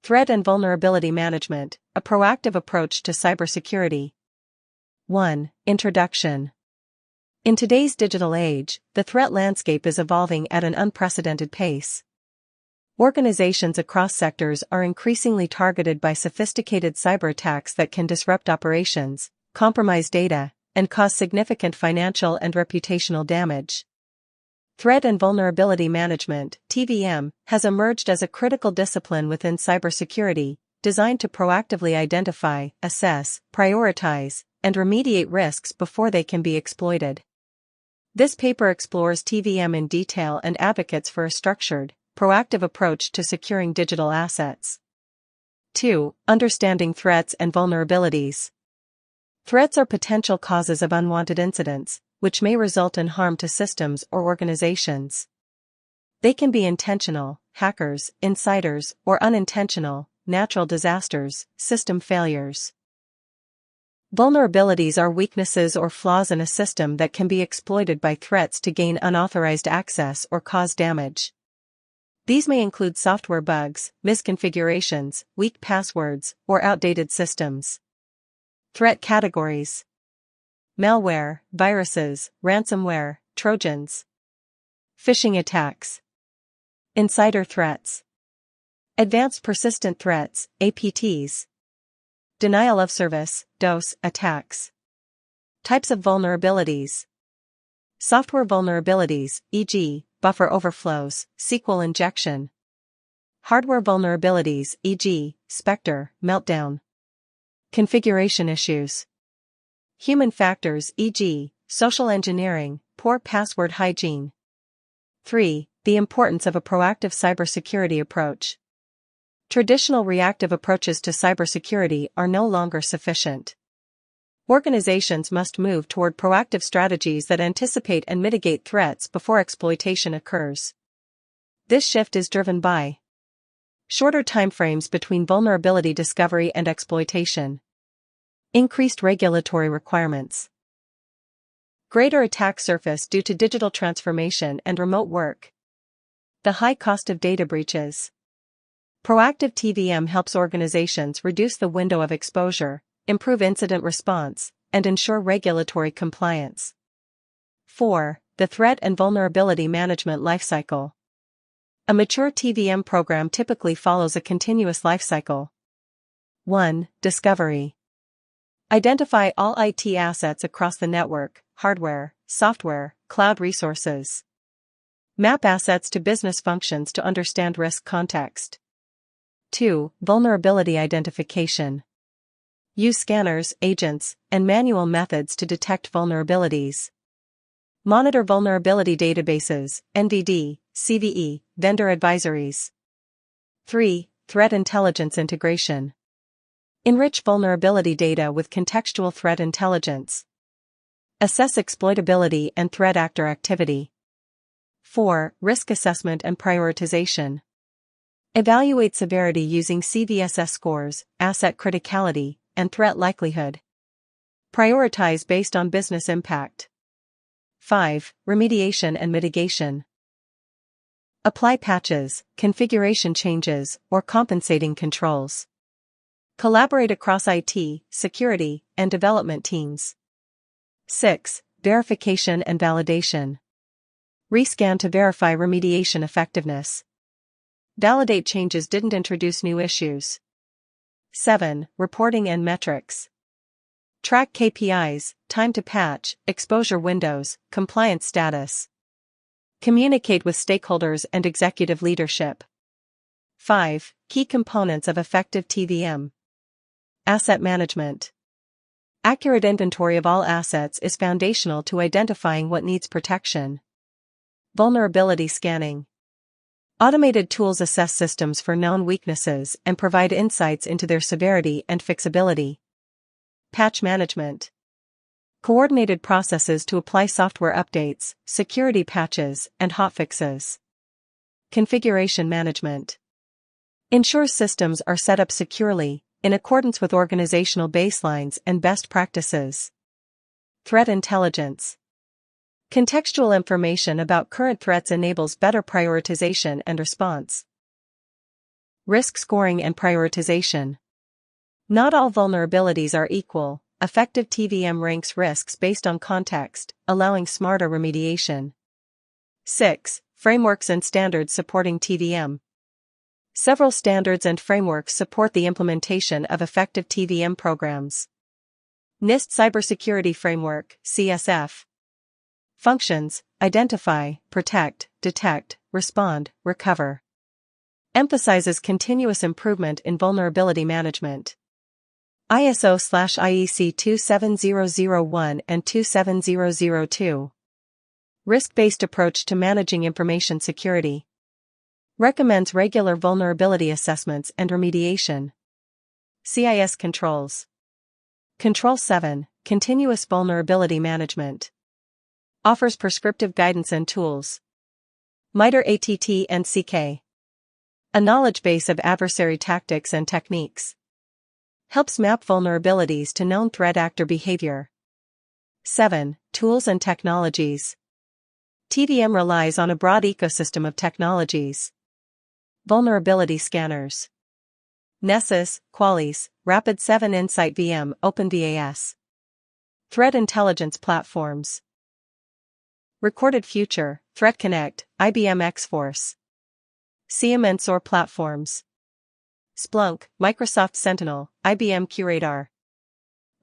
Threat and Vulnerability Management, a proactive approach to cybersecurity. 1. Introduction. In today's digital age, the threat landscape is evolving at an unprecedented pace. Organizations across sectors are increasingly targeted by sophisticated cyber attacks that can disrupt operations, compromise data, and cause significant financial and reputational damage. Threat and Vulnerability Management (TVM) has emerged as a critical discipline within cybersecurity, designed to proactively identify, assess, prioritize, and remediate risks before they can be exploited. This paper explores TVM in detail and advocates for a structured, proactive approach to securing digital assets. 2. Understanding threats and vulnerabilities. Threats are potential causes of unwanted incidents, which may result in harm to systems or organizations. They can be intentional, hackers, insiders, or unintentional, natural disasters, system failures. Vulnerabilities are weaknesses or flaws in a system that can be exploited by threats to gain unauthorized access or cause damage. These may include software bugs, misconfigurations, weak passwords, or outdated systems. Threat categories: malware, viruses, ransomware, trojans. Phishing attacks. Insider threats. Advanced persistent threats, APTs. Denial of service, DOS, attacks. Types of vulnerabilities. Software vulnerabilities, e.g., buffer overflows, SQL injection. Hardware vulnerabilities, e.g., Spectre, Meltdown. Configuration issues. Human factors, e.g., social engineering, poor password hygiene. 3. The importance of a proactive cybersecurity approach. Traditional reactive approaches to cybersecurity are no longer sufficient. Organizations must move toward proactive strategies that anticipate and mitigate threats before exploitation occurs. This shift is driven by shorter timeframes between vulnerability discovery and exploitation, increased regulatory requirements, greater attack surface due to digital transformation and remote work, the high cost of data breaches. Proactive TVM helps organizations reduce the window of exposure, improve incident response, and ensure regulatory compliance. 4. The Threat and Vulnerability Management Lifecycle. A mature TVM program typically follows a continuous lifecycle. 1. Discovery. Identify all IT assets across the network, hardware, software, cloud resources. Map assets to business functions to understand risk context. 2. Vulnerability identification. Use scanners, agents, and manual methods to detect vulnerabilities. Monitor vulnerability databases, NVD, CVE, vendor advisories. 3. Threat intelligence integration. Enrich vulnerability data with contextual threat intelligence. Assess exploitability and threat actor activity. 4. Risk assessment and prioritization. Evaluate severity using CVSS scores, asset criticality, and threat likelihood. Prioritize based on business impact. 5. Remediation and mitigation. Apply patches, configuration changes, or compensating controls. Collaborate across IT, security, and development teams. 6. Verification and validation. Rescan to verify remediation effectiveness. Validate changes didn't introduce new issues. 7. Reporting and metrics. Track KPIs, time to patch, exposure windows, compliance status. Communicate with stakeholders and executive leadership. 5. Key components of effective TVM. Asset management. Accurate inventory of all assets is foundational to identifying what needs protection. Vulnerability scanning. Automated tools assess systems for known weaknesses and provide insights into their severity and fixability. Patch management. Coordinated processes to apply software updates, security patches, and hotfixes. Configuration management. Ensures systems are set up securely, in accordance with organizational baselines and best practices. Threat intelligence. Contextual information about current threats enables better prioritization and response. Risk scoring and prioritization. Not all vulnerabilities are equal. Effective TVM ranks risks based on context, allowing smarter remediation. 6. Frameworks and standards supporting TVM. Several standards and frameworks support the implementation of effective TVM programs. NIST Cybersecurity Framework, CSF. Functions: identify, protect, detect, respond, recover. Emphasizes continuous improvement in vulnerability management. ISO/IEC 27001 and 27002. Risk-based approach to managing information security. Recommends regular vulnerability assessments and remediation. CIS controls. Control 7, Continuous Vulnerability Management. Offers prescriptive guidance and tools. MITRE ATT and CK. A knowledge base of adversary tactics and techniques. Helps map vulnerabilities to known threat actor behavior. 7. Tools and technologies. TVM relies on a broad ecosystem of technologies. Vulnerability scanners. Nessus, Qualys, Rapid7 Insight VM, OpenVAS. Threat intelligence platforms. Recorded Future, ThreatConnect, IBM X-Force. SIEM and SOAR platforms. Splunk, Microsoft Sentinel, IBM QRadar.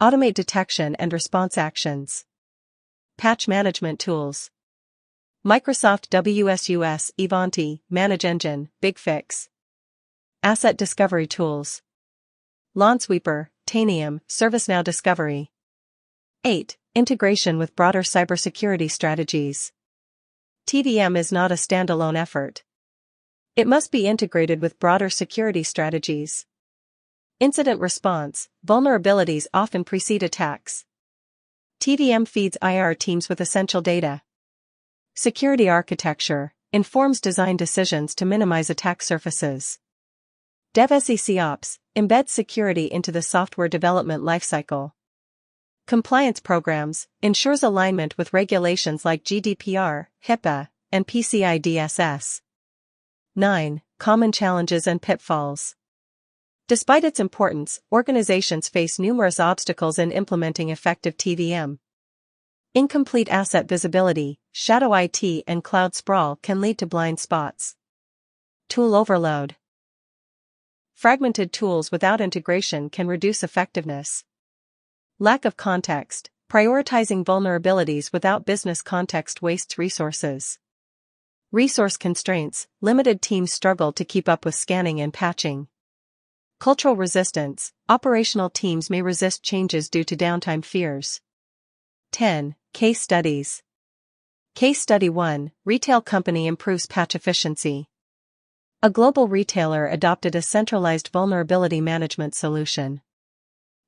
Automate detection and response actions. Patch management tools. Microsoft WSUS, Ivanti, ManageEngine, BigFix. Asset discovery tools. Lawnsweeper, Tanium, ServiceNow Discovery. 8. Integration with broader cybersecurity strategies. TVM is not a standalone effort. It must be integrated with broader security strategies. Incident response: vulnerabilities often precede attacks. TVM feeds IR teams with essential data. Security architecture informs design decisions to minimize attack surfaces. DevSecOps embeds security into the software development lifecycle. Compliance programs ensures alignment with regulations like GDPR, HIPAA, and PCI DSS. 9. Common challenges and pitfalls. Despite its importance, organizations face numerous obstacles in implementing effective TVM. Incomplete asset visibility, shadow IT, and cloud sprawl can lead to blind spots. Tool overload. Fragmented tools without integration can reduce effectiveness. Lack of context. Prioritizing vulnerabilities without business context wastes resources. Resource constraints. Limited teams struggle to keep up with scanning and patching. Cultural resistance. Operational teams may resist changes due to downtime fears. 10. Case studies. Case study 1. Retail company improves patch efficiency. A global retailer adopted a centralized vulnerability management solution.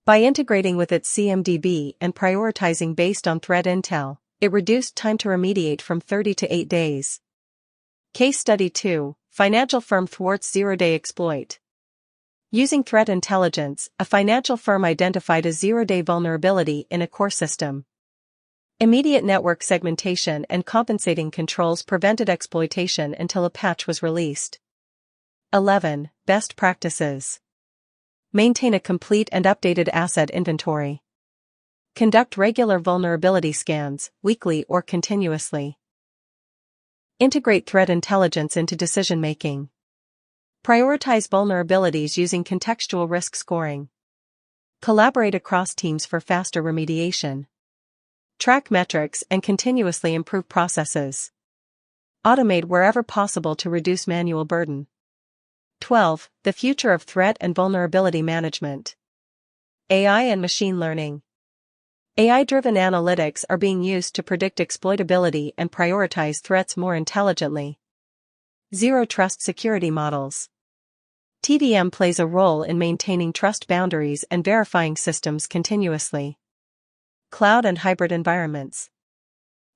By integrating with its CMDB and prioritizing based on threat intel, it reduced time to remediate from 30 to 8 days. Case study 2. Financial firm thwarts zero-day exploit. Using threat intelligence, a financial firm identified a zero-day vulnerability in a core system. Immediate network segmentation and compensating controls prevented exploitation until a patch was released. 11. Best practices. Maintain a complete and updated asset inventory. Conduct regular vulnerability scans, weekly or continuously. Integrate threat intelligence into decision-making. Prioritize vulnerabilities using contextual risk scoring. Collaborate across teams for faster remediation. Track metrics and continuously improve processes. Automate wherever possible to reduce manual burden. 12. The future of threat and vulnerability management. AI and machine learning. AI-driven analytics are being used to predict exploitability and prioritize threats more intelligently. Zero Trust security models. TVM plays a role in maintaining trust boundaries and verifying systems continuously. Cloud and hybrid environments.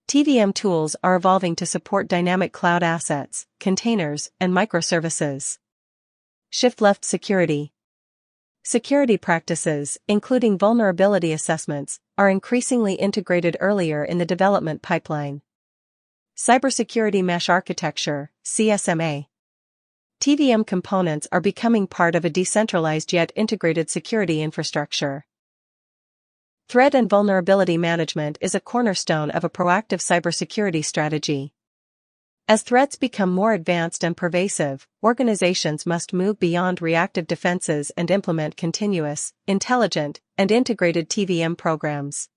TVM tools are evolving to support dynamic cloud assets, containers, and microservices. Shift-left security. Security practices, including vulnerability assessments, are increasingly integrated earlier in the development pipeline. Cybersecurity Mesh Architecture, CSMA. TVM components are becoming part of a decentralized yet integrated security infrastructure. Threat and vulnerability management is a cornerstone of a proactive cybersecurity strategy. As threats become more advanced and pervasive, organizations must move beyond reactive defenses and implement continuous, intelligent, and integrated TVM programs.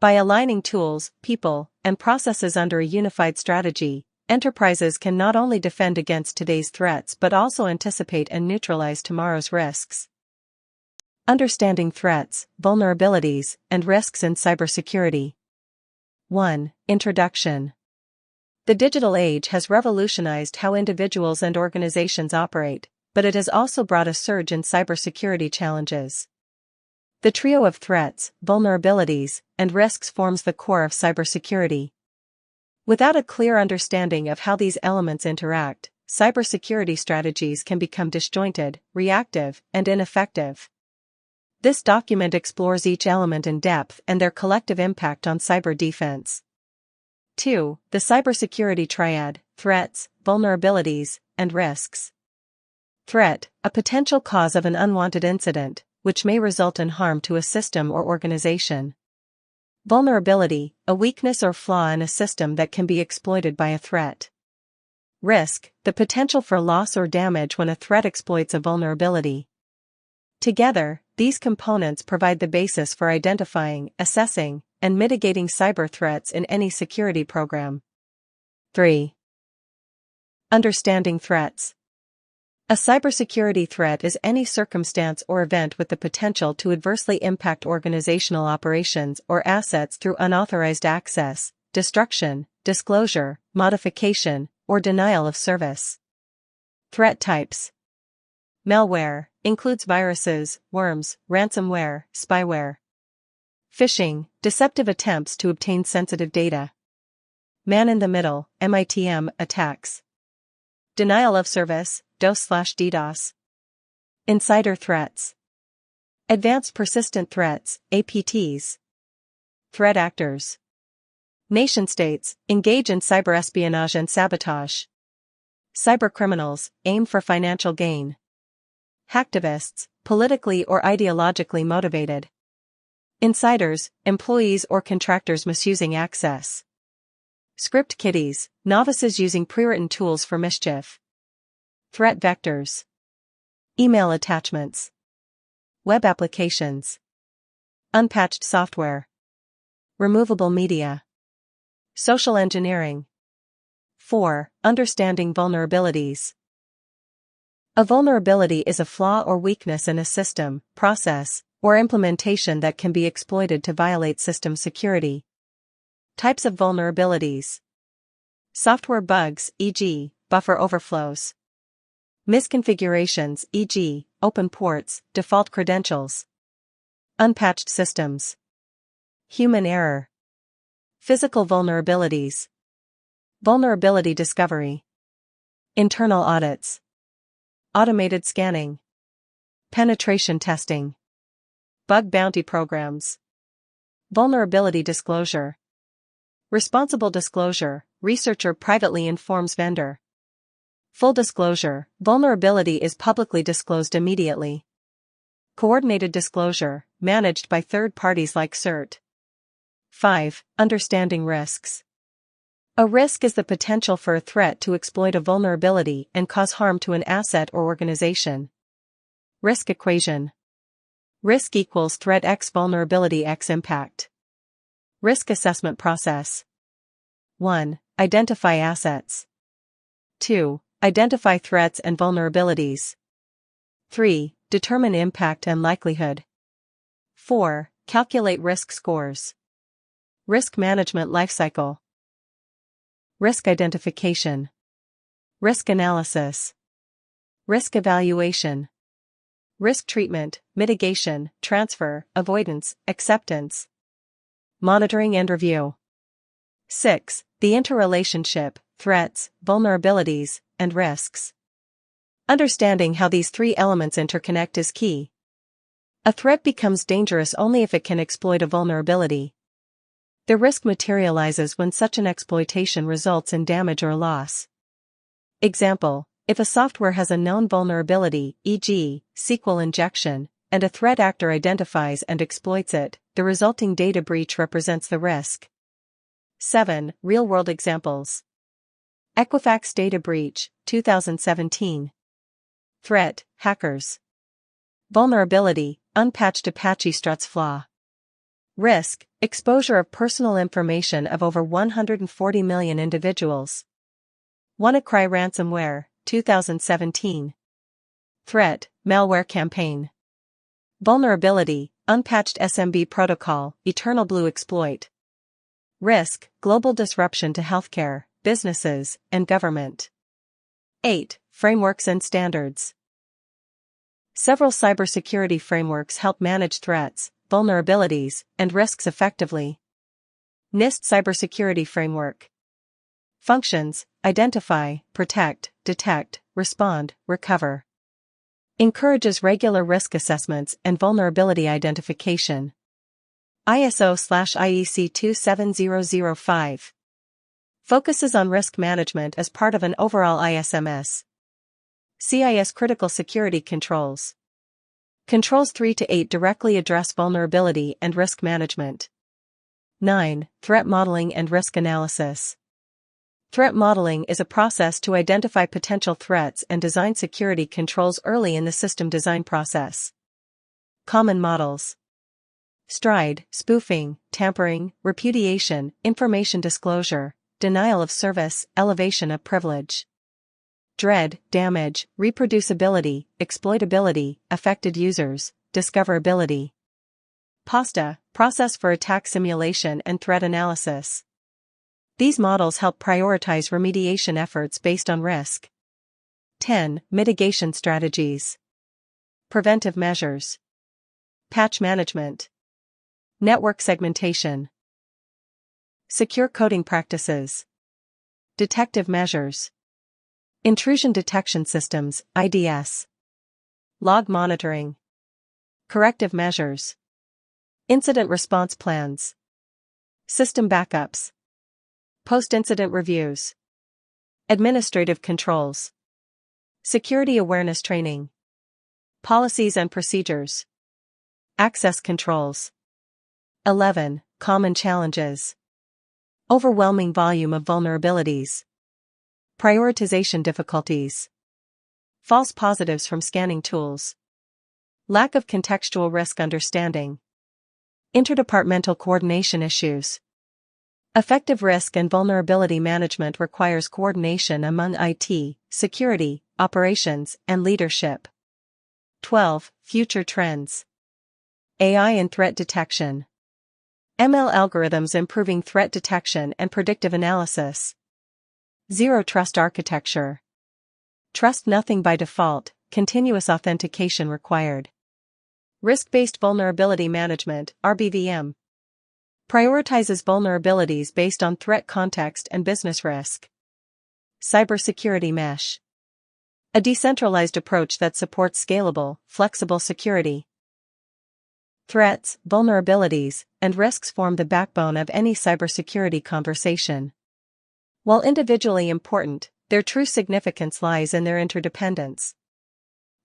By aligning tools, people, and processes under a unified strategy, enterprises can not only defend against today's threats but also anticipate and neutralize tomorrow's risks. Understanding threats, vulnerabilities, and risks in cybersecurity. 1. Introduction. The digital age has revolutionized how individuals and organizations operate, but it has also brought a surge in cybersecurity challenges. The trio of threats, vulnerabilities, and risks forms the core of cybersecurity. Without a clear understanding of how these elements interact, cybersecurity strategies can become disjointed, reactive, and ineffective. This document explores each element in depth and their collective impact on cyber defense. 2. The cybersecurity triad: threats, vulnerabilities, and risks. Threat, a potential cause of an unwanted incident, which may result in harm to a system or organization. Vulnerability, a weakness or flaw in a system that can be exploited by a threat. Risk, the potential for loss or damage when a threat exploits a vulnerability. Together, these components provide the basis for identifying, assessing, and mitigating cyber threats in any security program. 3. Understanding threats. A cybersecurity threat is any circumstance or event with the potential to adversely impact organizational operations or assets through unauthorized access, destruction, disclosure, modification, or denial of service. Threat types. Malware includes viruses, worms, ransomware, spyware. Phishing, deceptive attempts to obtain sensitive data. Man-in-the-middle, MITM, attacks. Denial of service, DOS/DDoS. Insider threats. Advanced persistent threats, APTs. Threat actors. Nation-states engage in cyber-espionage and sabotage. Cybercriminals aim for financial gain. Hacktivists, politically or ideologically motivated. Insiders, employees or contractors misusing access. Script kiddies, novices using pre-written tools for mischief. Threat vectors. Email attachments. Web applications. Unpatched software. Removable media. Social engineering. 4. Understanding vulnerabilities. A vulnerability is a flaw or weakness in a system, process, or implementation that can be exploited to violate system security. Types of vulnerabilities. Software bugs, e.g., buffer overflows. Misconfigurations, e.g., open ports, default credentials. Unpatched systems. Human error. Physical vulnerabilities. Vulnerability discovery. Internal audits. Automated scanning. Penetration testing. Bug bounty programs. Vulnerability disclosure. Responsible disclosure, researcher privately informs vendor. Full disclosure, vulnerability is publicly disclosed immediately. Coordinated disclosure, managed by third parties like CERT. 5. Understanding risks. A risk is the potential for a threat to exploit a vulnerability and cause harm to an asset or organization. Risk equation. Risk equals threat x vulnerability x impact. Risk assessment process. 1. Identify assets. 2. Identify threats and vulnerabilities. 3. Determine impact and likelihood. 4. Calculate risk scores. Risk management lifecycle. Risk identification. Risk analysis. Risk evaluation. Risk treatment, mitigation, transfer, avoidance, acceptance. Monitoring and review. 6. The interrelationship, threats, vulnerabilities, and risks. Understanding how these three elements interconnect is key. A threat becomes dangerous only if it can exploit a vulnerability. The risk materializes when such an exploitation results in damage or loss. Example: If a software has a known vulnerability, e.g., SQL injection, and a threat actor identifies and exploits it, the resulting data breach represents the risk. 7. Real-world examples. Equifax data breach, 2017. Threat, hackers. Vulnerability, unpatched Apache Struts flaw. Risk, exposure of personal information of over 140 million individuals. WannaCry ransomware, 2017. Threat, malware campaign. Vulnerability, unpatched SMB protocol, Eternal Blue exploit. Risk, global disruption to healthcare, businesses, and government. 8. Frameworks and standards. Several cybersecurity frameworks help manage threats, vulnerabilities, and risks effectively. NIST Cybersecurity Framework. Functions: identify, protect, detect, respond, recover. Encourages regular risk assessments and vulnerability identification. ISO/IEC 27005. Focuses on risk management as part of an overall ISMS. CIS Critical Security Controls. Controls 3 to 8 directly address vulnerability and risk management. 9. Threat modeling and risk analysis. Threat modeling is a process to identify potential threats and design security controls early in the system design process. Common models. STRIDE, spoofing, tampering, repudiation, information disclosure, denial of service, elevation of privilege. DREAD, damage, reproducibility, exploitability, affected users, discoverability. PASTA, process for attack simulation and threat analysis. These models help prioritize remediation efforts based on risk. 10. Mitigation strategies. Preventive measures. Patch management. Network segmentation. Secure coding practices. Detective measures. Intrusion detection systems, IDS. Log monitoring. Corrective measures. Incident response plans. System backups. Post-incident reviews. Administrative controls. Security awareness training. Policies and procedures. Access controls. 11. Common challenges. Overwhelming volume of vulnerabilities. Prioritization difficulties. False positives from scanning tools. Lack of contextual risk understanding. Interdepartmental coordination issues. Effective risk and vulnerability management requires coordination among IT, security, operations, and leadership. 12. Future trends. AI and threat detection. ML algorithms improving threat detection and predictive analysis. Zero Trust architecture. Trust nothing by default, continuous authentication required. Risk-based vulnerability management, RBVM. Prioritizes vulnerabilities based on threat context and business risk. Cybersecurity mesh. A decentralized approach that supports scalable, flexible security. Threats, vulnerabilities, and risks form the backbone of any cybersecurity conversation. While individually important, their true significance lies in their interdependence.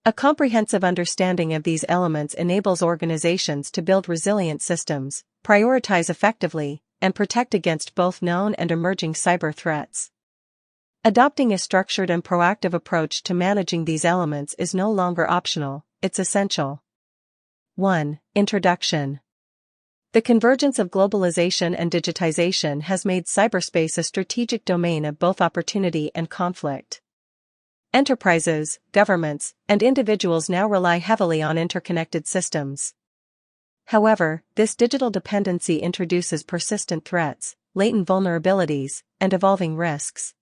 A comprehensive understanding of these elements enables organizations to build resilient systems, prioritize effectively, and protect against both known and emerging cyber threats. Adopting a structured and proactive approach to managing these elements is no longer optional, it's essential. 1. Introduction. The convergence of globalization and digitization has made cyberspace a strategic domain of both opportunity and conflict. Enterprises, governments, and individuals now rely heavily on interconnected systems. However, this digital dependency introduces persistent threats, latent vulnerabilities, and evolving risks.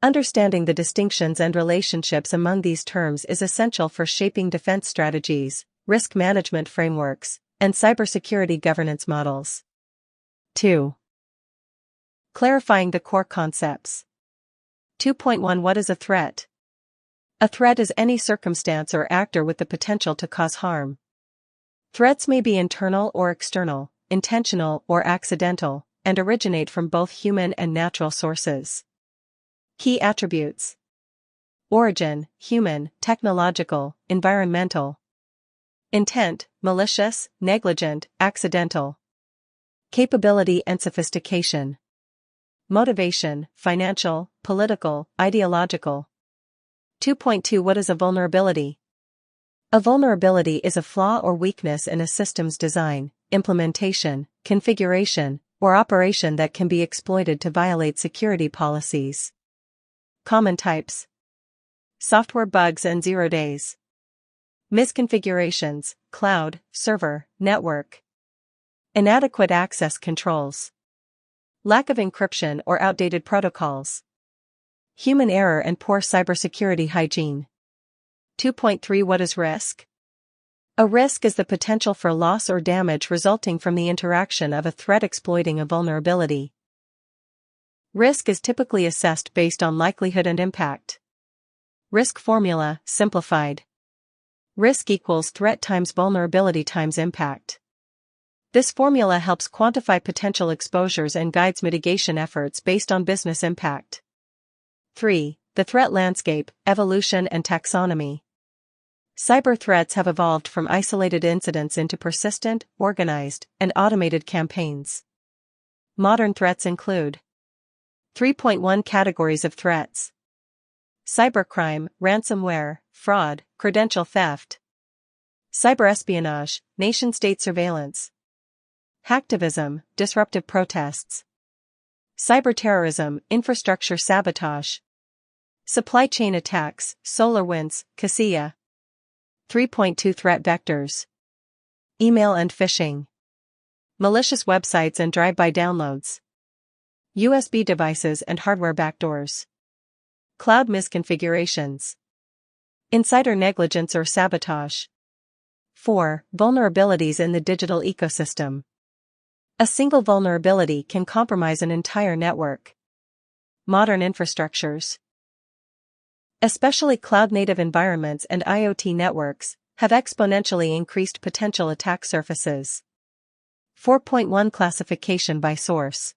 Understanding the distinctions and relationships among these terms is essential for shaping defense strategies, risk management frameworks, and cybersecurity governance models. 2. Clarifying the core concepts. 2.1 What is a threat? A threat is any circumstance or actor with the potential to cause harm. Threats may be internal or external, intentional or accidental, and originate from both human and natural sources. Key attributes. Origin, human, technological, environmental. Intent, malicious, negligent, accidental. Capability and sophistication. Motivation, financial, political, ideological. 2.2 What is a vulnerability? A vulnerability is a flaw or weakness in a system's design, implementation, configuration, or operation that can be exploited to violate security policies. Common types: software bugs and 0 days. Misconfigurations, cloud, server, network. Inadequate access controls. Lack of encryption or outdated protocols. Human error and poor cybersecurity hygiene. 2.3 What is risk? A risk is the potential for loss or damage resulting from the interaction of a threat exploiting a vulnerability. Risk is typically assessed based on likelihood and impact. Risk formula, simplified. Risk equals threat times vulnerability times impact. This formula helps quantify potential exposures and guides mitigation efforts based on business impact. 3. The threat landscape, evolution and taxonomy. Cyber threats have evolved from isolated incidents into persistent, organized, and automated campaigns. Modern threats include 3.1 Categories of threats. Cybercrime, ransomware, fraud, credential theft. Cyberespionage, nation-state surveillance. Hacktivism, disruptive protests. Cyberterrorism, infrastructure sabotage. Supply chain attacks, SolarWinds, Kaseya. 3.2 Threat vectors. Email and phishing. Malicious websites and drive-by downloads. USB devices and hardware backdoors. Cloud misconfigurations. Insider negligence or sabotage. 4. Vulnerabilities in the digital ecosystem. A single vulnerability can compromise an entire network. Modern infrastructures, especially cloud-native environments and IoT networks, have exponentially increased potential attack surfaces. 4.1 Classification by source.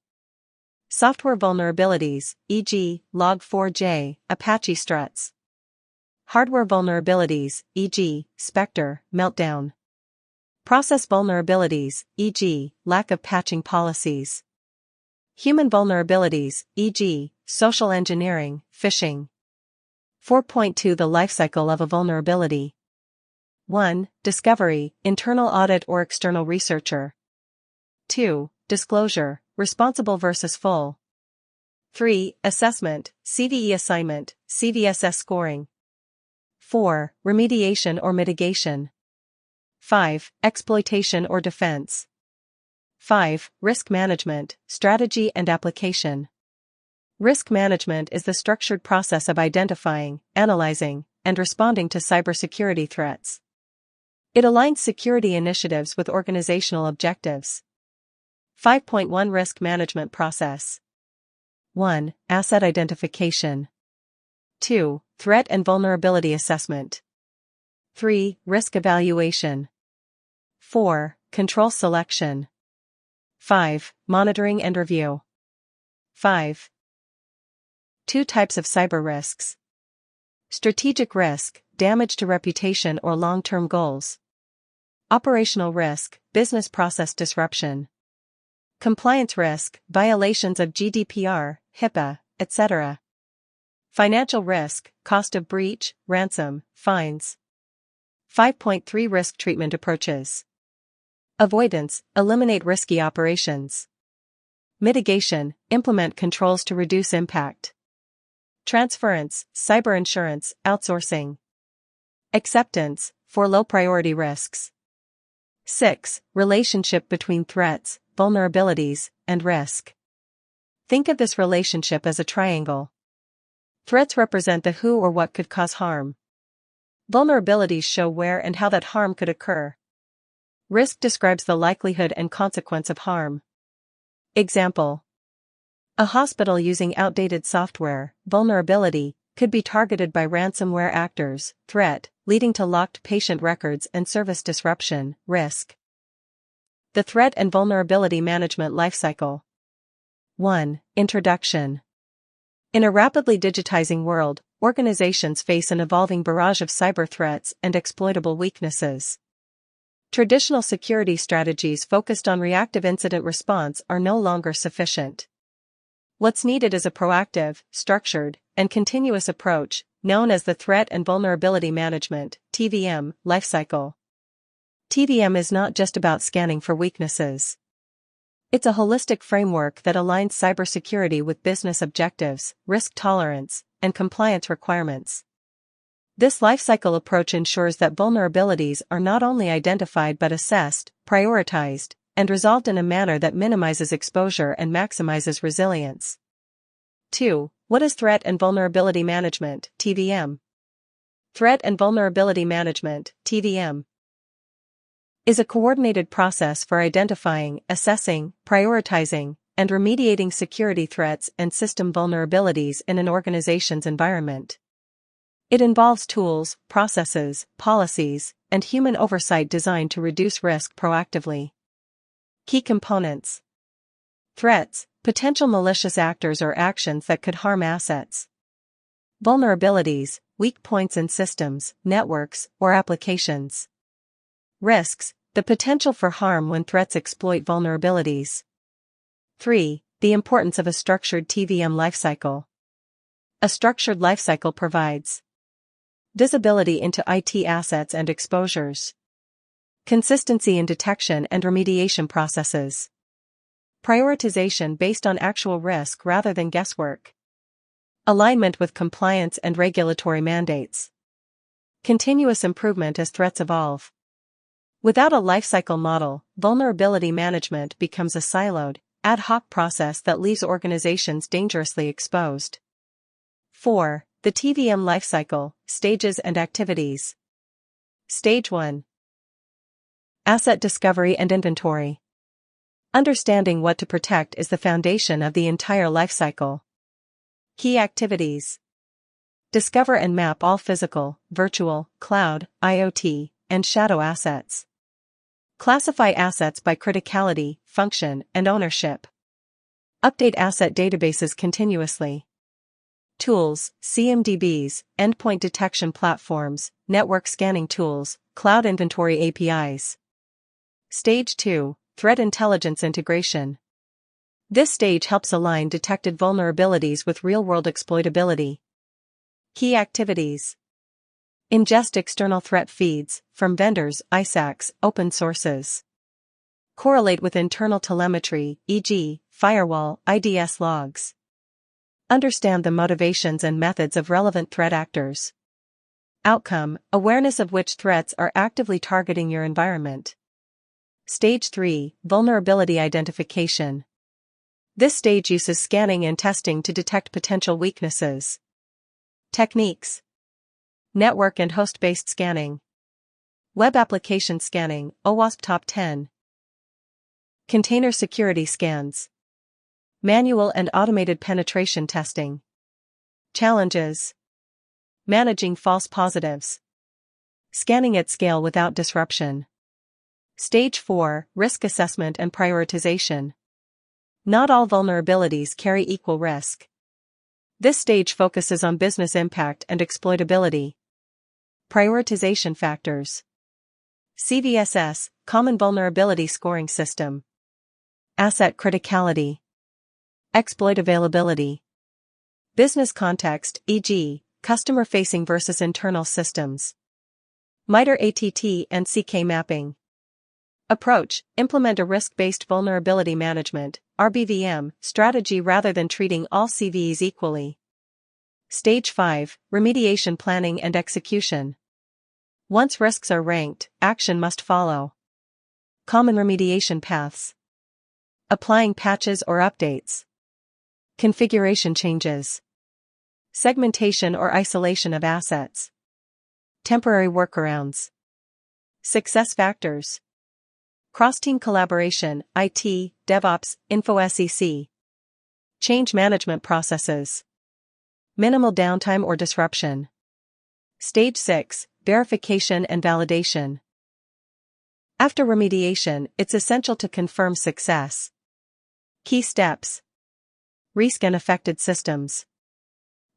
Software vulnerabilities, e.g., Log4j, Apache Struts. Hardware vulnerabilities, e.g., Spectre, Meltdown. Process vulnerabilities, e.g., lack of patching policies. Human vulnerabilities, e.g., social engineering, phishing. 4.2 The lifecycle of a vulnerability. 1. Discovery, internal audit or external researcher. 2. Disclosure, responsible versus full. 3. Assessment, CVE assignment, CVSS scoring. 4. Remediation or mitigation. 5. Exploitation or defense. 5. Risk management, strategy and application. Risk management is the structured process of identifying, analyzing, and responding to cybersecurity threats. It aligns security initiatives with organizational objectives. 5.1 Risk management process. 1. Asset identification. 2. Threat and vulnerability assessment. 3. Risk evaluation. 4. Control selection. 5. Monitoring and review. 5. 2 Types of cyber risks. Strategic risk, damage to reputation or long-term goals. Operational risk, business process disruption. Compliance risk, violations of GDPR, HIPAA, etc. Financial risk, cost of breach, ransom, fines. 5.3 Risk treatment approaches. Avoidance, eliminate risky operations. Mitigation, implement controls to reduce impact. Transference, cyber insurance, outsourcing. Acceptance, for low priority risks. 6. Relationship between threats, vulnerabilities, and risk. Think of this relationship as a triangle. Threats represent the who or what could cause harm. Vulnerabilities show where and how that harm could occur. Risk describes the likelihood and consequence of harm. Example: a hospital using outdated software, vulnerability, could be targeted by ransomware actors, threat, leading to locked patient records and service disruption, risk. The threat and vulnerability management lifecycle. 1. Introduction. In a rapidly digitizing world, organizations face an evolving barrage of cyber threats and exploitable weaknesses. Traditional security strategies focused on reactive incident response are no longer sufficient. What's needed is a proactive, structured, and continuous approach, known as the Threat and Vulnerability Management (TVM) lifecycle. TVM is not just about scanning for weaknesses. It's a holistic framework that aligns cybersecurity with business objectives, risk tolerance, and compliance requirements. This lifecycle approach ensures that vulnerabilities are not only identified but assessed, prioritized, and resolved in a manner that minimizes exposure and maximizes resilience. 2. What is Threat and Vulnerability Management (TVM)? Threat and Vulnerability Management (TVM) is a coordinated process for identifying, assessing, prioritizing, and remediating security threats and system vulnerabilities in an organization's environment. It involves tools, processes, policies, and human oversight designed to reduce risk proactively. Key components: threats, potential malicious actors or actions that could harm assets. Vulnerabilities, weak points in systems, networks, or applications. Risks, the potential for harm when threats exploit vulnerabilities. 3. The importance of a structured TVM lifecycle. A structured lifecycle provides visibility into IT assets and exposures, consistency in detection and remediation processes, prioritization based on actual risk rather than guesswork, alignment with compliance and regulatory mandates, continuous improvement as threats evolve. Without a lifecycle model, vulnerability management becomes a siloed, ad hoc process that leaves organizations dangerously exposed. 4. The TVM lifecycle, stages and activities. Stage 1. Asset discovery and inventory. Understanding what to protect is the foundation of the entire lifecycle. Key activities. Discover and map all physical, virtual, cloud, IoT, and shadow assets. Classify assets by criticality, function, and ownership. Update asset databases continuously. Tools, CMDBs, endpoint detection platforms, network scanning tools, cloud inventory APIs. Stage 2. Threat intelligence integration. This stage helps align detected vulnerabilities with real-world exploitability. Key activities. Ingest external threat feeds, from vendors, ISACs, open sources. Correlate with internal telemetry, e.g., firewall, IDS logs. Understand the motivations and methods of relevant threat actors. Outcome: awareness of which threats are actively targeting your environment. Stage 3. Vulnerability identification. This stage uses scanning and testing to detect potential weaknesses. Techniques: network and host-based scanning, web application scanning, OWASP Top 10, container security scans, manual and automated penetration testing. Challenges: managing false positives, scanning at scale without disruption. Stage 4. Risk assessment and prioritization. Not all vulnerabilities carry equal risk. This stage focuses on business impact and exploitability. Prioritization factors. CVSS, Common Vulnerability Scoring System. Asset criticality. Exploit availability. Business context, e.g., customer-facing versus internal systems. MITRE ATT and CK mapping. Approach: implement a risk-based vulnerability management, RBVM, strategy rather than treating all CVEs equally. Stage 5. Remediation planning and execution. Once risks are ranked, action must follow. Common remediation paths. Applying patches or updates. Configuration changes. Segmentation or isolation of assets. Temporary workarounds. Success factors. Cross-team collaboration, IT, DevOps, InfoSEC. Change management processes. Minimal downtime or disruption. Stage 6. Verification and validation. After remediation, it's essential to confirm success. Key steps. Rescan affected systems.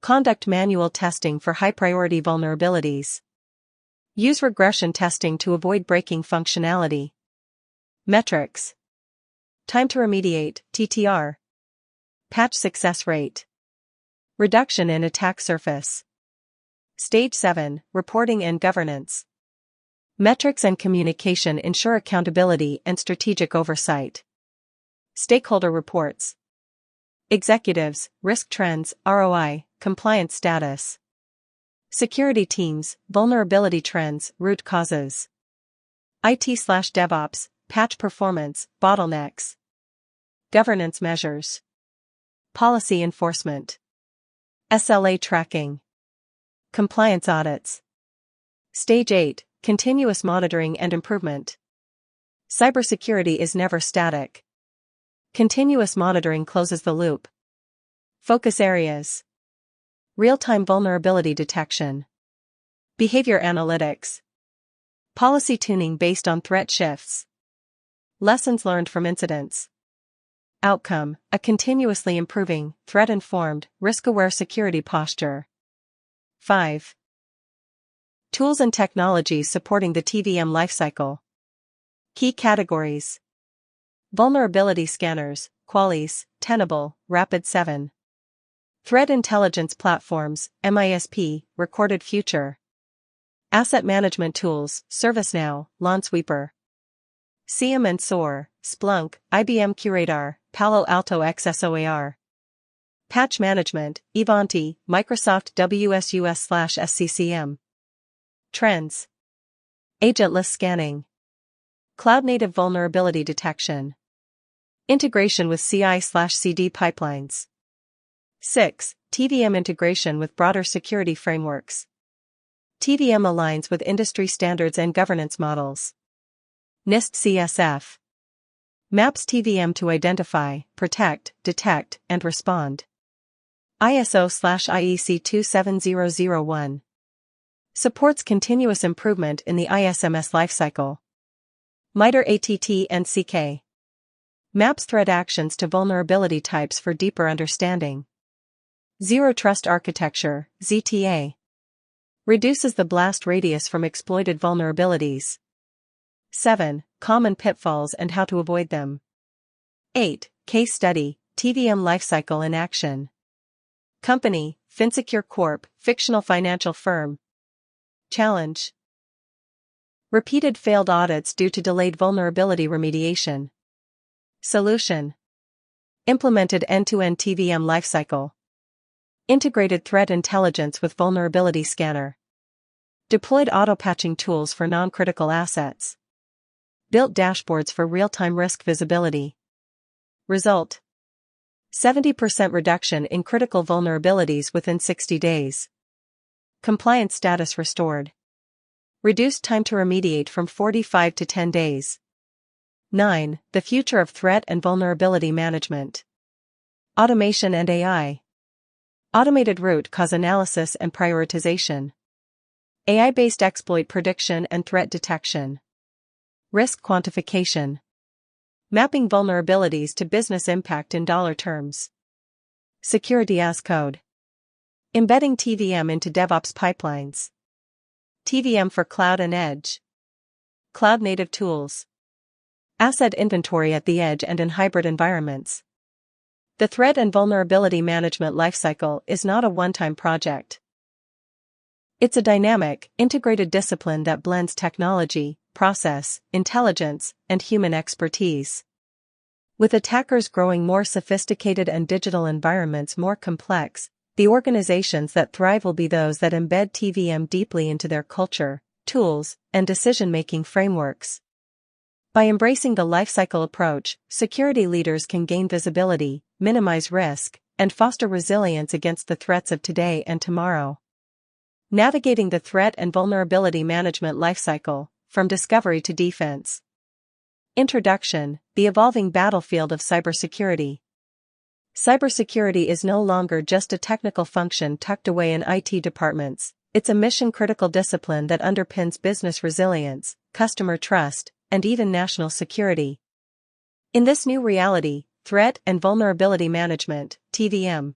Conduct manual testing for high-priority vulnerabilities. Use regression testing to avoid breaking functionality. Metrics. Time to remediate, TTR. Patch success rate. Reduction in attack surface. Stage 7, Reporting and Governance. Metrics and communication ensure accountability and strategic oversight. Stakeholder reports. Executives, risk trends, ROI, compliance status. Security teams, vulnerability trends, root causes. IT/DevOps, patch performance, bottlenecks. Governance measures. Policy enforcement. SLA tracking. Compliance audits. Stage 8, Continuous monitoring and improvement. Cybersecurity is never static. Continuous monitoring closes the loop. Focus areas. Real-time vulnerability detection. Behavior analytics. Policy tuning based on threat shifts. Lessons learned from incidents. Outcome, a continuously improving, threat-informed, risk-aware security posture. 5. Tools and technologies supporting the TVM lifecycle. Key categories. Vulnerability scanners, Qualys, Tenable, Rapid7. Threat intelligence platforms, MISP, Recorded Future. Asset management tools, ServiceNow, Lansweeper. SIEM and SOAR, Splunk, IBM QRadar, Palo Alto XSOAR. Patch management, Ivanti, Microsoft WSUS/SCCM. Trends. Agentless scanning. Cloud-native vulnerability detection. Integration with CI/CD pipelines. 6. TVM integration with broader security frameworks. TVM aligns with industry standards and governance models. NIST CSF. Maps TVM to identify, protect, detect, and respond. ISO/IEC 27001. Supports continuous improvement in the ISMS lifecycle. MITRE ATT and CK. Maps threat actions to vulnerability types for deeper understanding. Zero Trust Architecture, ZTA. Reduces the blast radius from exploited vulnerabilities. 7. Common pitfalls and how to avoid them. 8. Case study, TVM lifecycle in action. Company, Finsecure Corp., fictional financial firm. Challenge. Repeated failed audits due to delayed vulnerability remediation. Solution. Implemented end-to-end TVM lifecycle. Integrated threat intelligence with vulnerability scanner. Deployed auto-patching tools for non-critical assets. Built dashboards for real-time risk visibility. Result. 70% reduction in critical vulnerabilities within 60 days. Compliance status restored. Reduced time to remediate from 45 to 10 days. 9. The future of threat and vulnerability management. Automation and AI. Automated root cause analysis and prioritization. AI-based exploit prediction and threat detection. Risk quantification. Mapping vulnerabilities to business impact in dollar terms. Security as code. Embedding TVM into DevOps pipelines. TVM for cloud and edge. Cloud-native tools. Asset inventory at the edge and in hybrid environments. The threat and vulnerability management lifecycle is not a one-time project. It's a dynamic, integrated discipline that blends technology, process, intelligence, and human expertise. With attackers growing more sophisticated and digital environments more complex, the organizations that thrive will be those that embed TVM deeply into their culture, tools, and decision-making frameworks. By embracing the lifecycle approach, security leaders can gain visibility, minimize risk, and foster resilience against the threats of today and tomorrow. Navigating the threat and vulnerability management lifecycle, from discovery to defense. Introduction: the evolving battlefield of cybersecurity. Cybersecurity is no longer just a technical function tucked away in IT departments, it's a mission-critical discipline that underpins business resilience, customer trust, and even national security. In this new reality, threat and vulnerability management, TVM,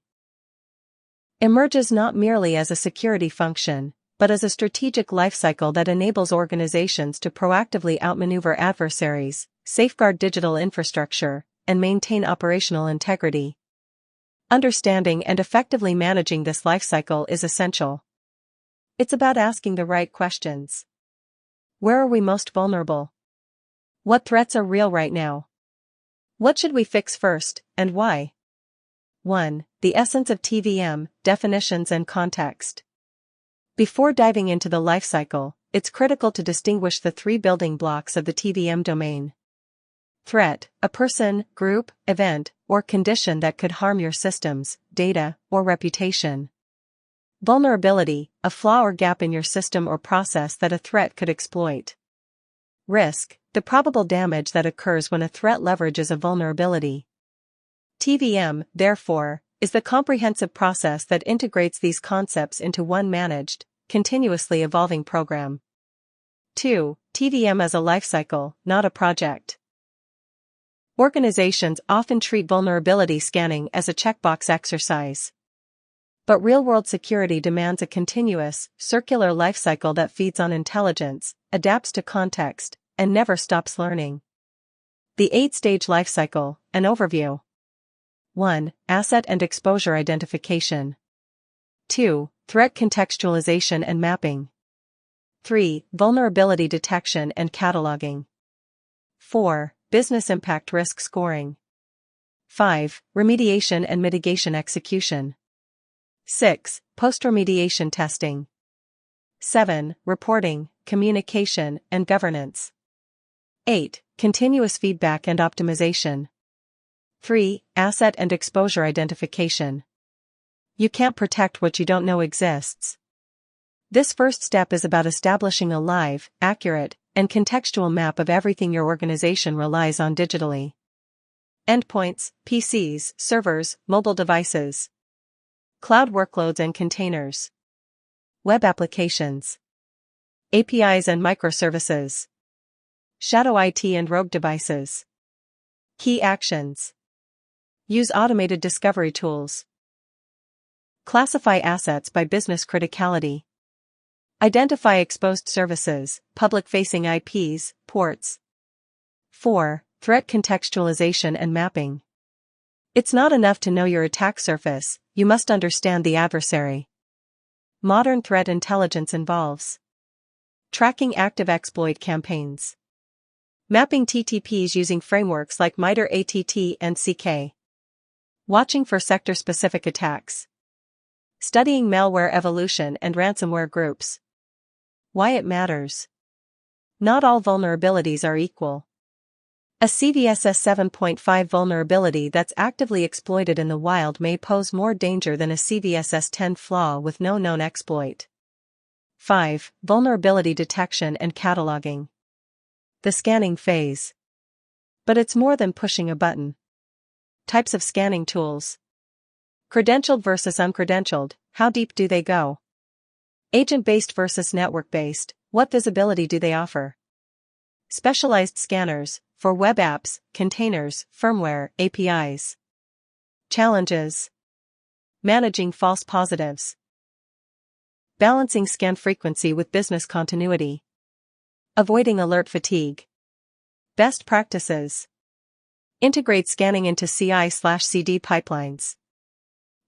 emerges not merely as a security function, but as a strategic lifecycle that enables organizations to proactively outmaneuver adversaries, safeguard digital infrastructure, and maintain operational integrity. Understanding and effectively managing this lifecycle is essential. It's about asking the right questions. Where are we most vulnerable? What threats are real right now? What should we fix first, and why? 1. The essence of TVM, definitions and context. Before diving into the lifecycle, it's critical to distinguish the three building blocks of the TVM domain. Threat, a person, group, event, or condition that could harm your systems, data, or reputation. Vulnerability, a flaw or gap in your system or process that a threat could exploit. Risk, the probable damage that occurs when a threat leverages a vulnerability. TVM, therefore, is the comprehensive process that integrates these concepts into one managed, continuously evolving program. 2. TVM as a lifecycle, not a project. Organizations often treat vulnerability scanning as a checkbox exercise. But real-world security demands a continuous, circular lifecycle that feeds on intelligence, adapts to context, and never stops learning. The 8-stage lifecycle, an overview. 1. Asset and exposure identification. 2. Threat contextualization and mapping. 3. Vulnerability detection and cataloging. 4. Business impact risk scoring. 5. Remediation and mitigation execution. 6. Post-remediation testing. 7. Reporting, communication, and governance. 8. Continuous feedback and optimization. 3. Asset and exposure identification. You can't protect what you don't know exists. This first step is about establishing a live, accurate, and contextual map of everything your organization relies on digitally. Endpoints, PCs, servers, mobile devices. Cloud workloads and containers. Web applications. APIs and microservices. Shadow IT and rogue devices. Key actions. Use automated discovery tools. Classify assets by business criticality. Identify exposed services, public-facing IPs, ports. 4. Threat contextualization and mapping. It's not enough to know your attack surface, you must understand the adversary. Modern threat intelligence involves tracking active exploit campaigns. Mapping TTPs using frameworks like MITRE ATT and CK. Watching for sector-specific attacks. Studying malware evolution and ransomware groups. Why it matters. Not all vulnerabilities are equal. A CVSS 7.5 vulnerability that's actively exploited in the wild may pose more danger than a CVSS 10 flaw with no known exploit. 5. Vulnerability detection and cataloging. The scanning phase. But it's more than pushing a button. Types of scanning tools. Credentialed versus uncredentialed, how deep do they go? Agent-based versus network-based, what visibility do they offer? Specialized scanners, for web apps, containers, firmware, APIs. Challenges. Managing false positives. Balancing scan frequency with business continuity. Avoiding alert fatigue. Best practices. Integrate scanning into CI/CD pipelines.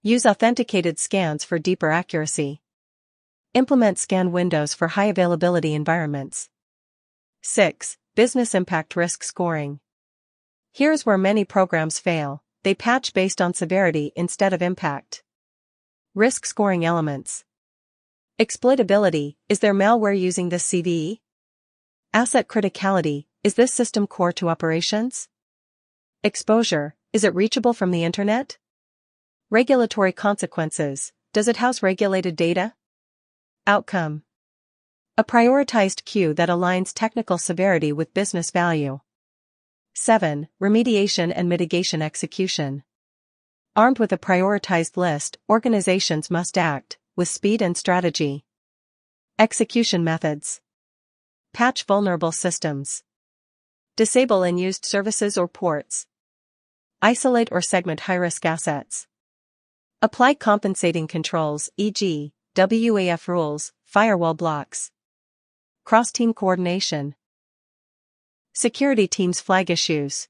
Use authenticated scans for deeper accuracy. Implement scan windows for high availability environments. 6. Business impact risk scoring. Here's where many programs fail, they patch based on severity instead of impact. Risk scoring elements. Exploitability, is there malware using this CVE? Asset criticality, is this system core to operations? Exposure, is it reachable from the internet? Regulatory consequences, does it house regulated data? Outcome. A prioritized queue that aligns technical severity with business value. 7. Remediation and mitigation execution. Armed with a prioritized list, organizations must act, with speed and strategy. Execution methods. Patch vulnerable systems. Disable unused services or ports. Isolate or segment high-risk assets. Apply compensating controls, e.g., WAF rules, firewall blocks. Cross-team coordination. Security teams flag issues.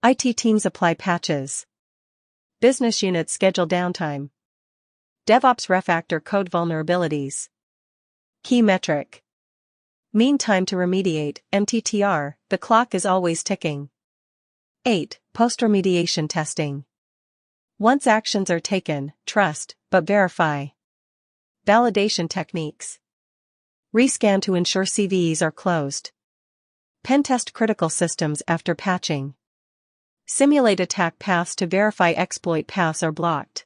IT teams apply patches. Business units schedule downtime. DevOps refactor code vulnerabilities. Key metric. Mean time to remediate, MTTR, the clock is always ticking. 8. Post-remediation testing. Once actions are taken, trust, but verify. Validation techniques. Rescan to ensure CVEs are closed. Pentest critical systems after patching. Simulate attack paths to verify exploit paths are blocked.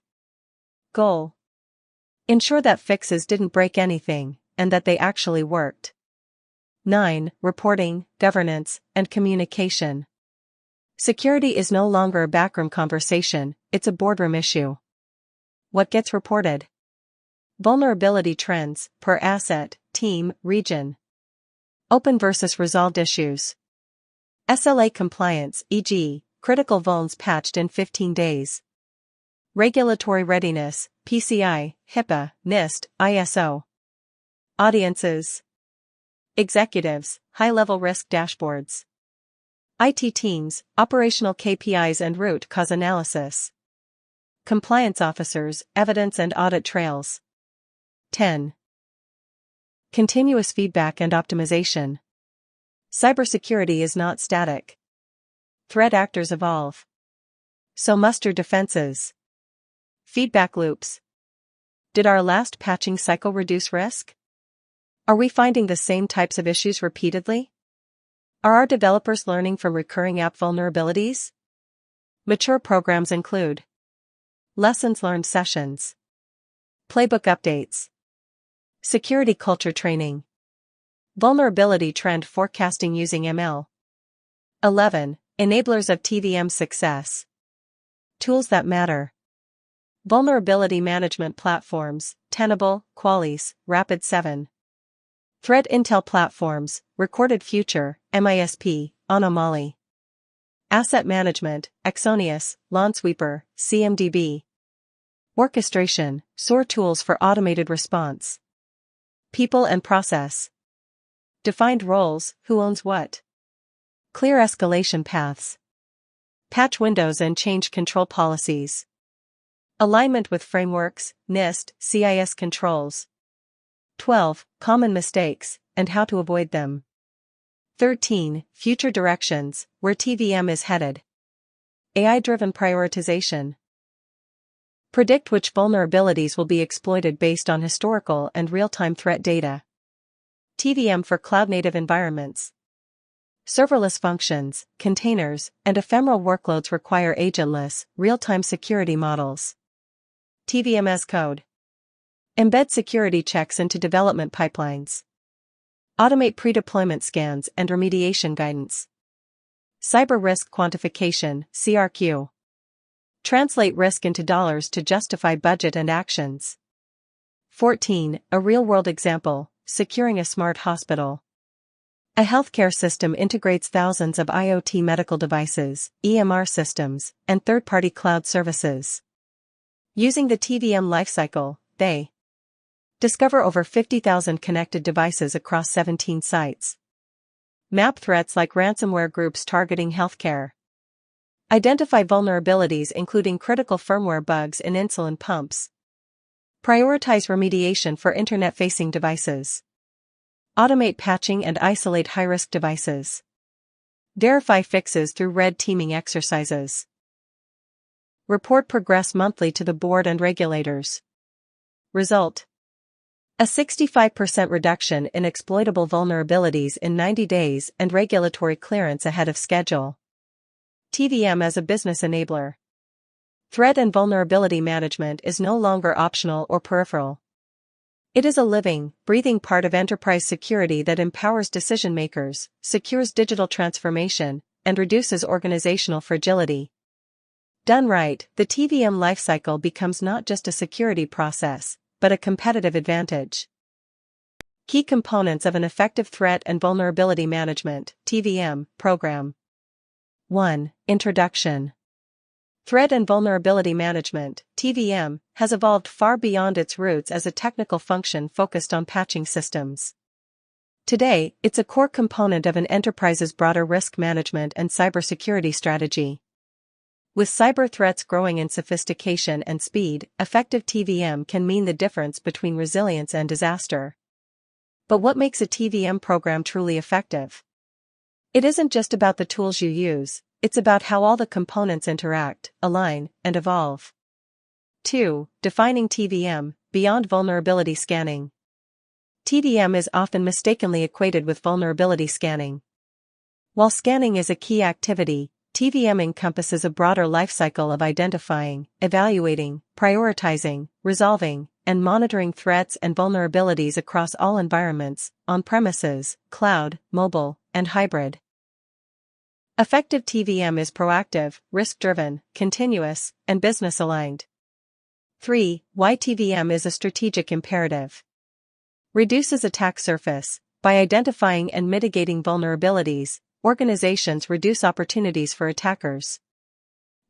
Goal. Ensure that fixes didn't break anything, and that they actually worked. 9. Reporting, governance, and communication. Security is no longer a backroom conversation, it's a boardroom issue. What gets reported? Vulnerability trends, per asset, team, region. Open versus resolved issues. SLA compliance, e.g., critical vulns patched in 15 days. Regulatory readiness, PCI, HIPAA, NIST, ISO. Audiences. Executives, high-level risk dashboards. IT teams, operational KPIs and root cause analysis. Compliance officers, evidence and audit trails. 10. Continuous feedback and optimization. Cybersecurity is not static. Threat actors evolve. So must your defenses. Feedback loops. Did our last patching cycle reduce risk? Are we finding the same types of issues repeatedly? Are our developers learning from recurring app vulnerabilities? Mature programs include lessons learned sessions, playbook updates, security culture training, vulnerability trend forecasting using ML. 11. Enablers of TVM success. Tools that matter. Vulnerability management platforms, Tenable, Qualys, Rapid7. Threat intel platforms, Recorded Future, MISP, Anomaly. Asset management, Axonius, Launchsweeper, CMDB. Orchestration, SOAR tools for automated response. People and process. Defined roles, who owns what. Clear escalation paths. Patch windows and change control policies. Alignment with frameworks, NIST, CIS controls. 12. Common mistakes, and how to avoid them. 13. Future directions, where TVM is headed. AI-driven prioritization. Predict which vulnerabilities will be exploited based on historical and real-time threat data. TVM for cloud-native environments. Serverless functions, containers, and ephemeral workloads require agentless, real-time security models. TVM as code. Embed security checks into development pipelines. Automate pre-deployment scans and remediation guidance. Cyber risk quantification, CRQ. Translate risk into dollars to justify budget and actions. 14. A real-world example, securing a smart hospital. A healthcare system integrates thousands of IoT medical devices, EMR systems, and third-party cloud services. Using the TVM lifecycle, they discover over 50,000 connected devices across 17 sites. Map threats like ransomware groups targeting healthcare. Identify vulnerabilities including critical firmware bugs in insulin pumps. Prioritize remediation for internet-facing devices. Automate patching and isolate high-risk devices. Verify fixes through red teaming exercises. Report progress monthly to the board and regulators. Result: a 65% reduction in exploitable vulnerabilities in 90 days and regulatory clearance ahead of schedule. TVM as a business enabler. Threat and vulnerability management is no longer optional or peripheral. It is a living, breathing part of enterprise security that empowers decision makers, secures digital transformation, and reduces organizational fragility. Done right, the TVM lifecycle becomes not just a security process, but a competitive advantage. Key components of an effective threat and vulnerability management (TVM) program. 1. Introduction. Threat and Vulnerability Management, TVM, has evolved far beyond its roots as a technical function focused on patching systems. Today, it's a core component of an enterprise's broader risk management and cybersecurity strategy. With cyber threats growing in sophistication and speed, effective TVM can mean the difference between resilience and disaster. But what makes a TVM program truly effective? It isn't just about the tools you use, it's about how all the components interact, align, and evolve. 2. Defining TVM, beyond vulnerability scanning. TVM is often mistakenly equated with vulnerability scanning. While scanning is a key activity, TVM encompasses a broader lifecycle of identifying, evaluating, prioritizing, resolving, and monitoring threats and vulnerabilities across all environments, on-premises, cloud, mobile, and hybrid. Effective TVM is proactive, risk-driven, continuous, and business-aligned. 3. Why TVM is a strategic imperative. Reduces attack surface. By identifying and mitigating vulnerabilities, organizations reduce opportunities for attackers.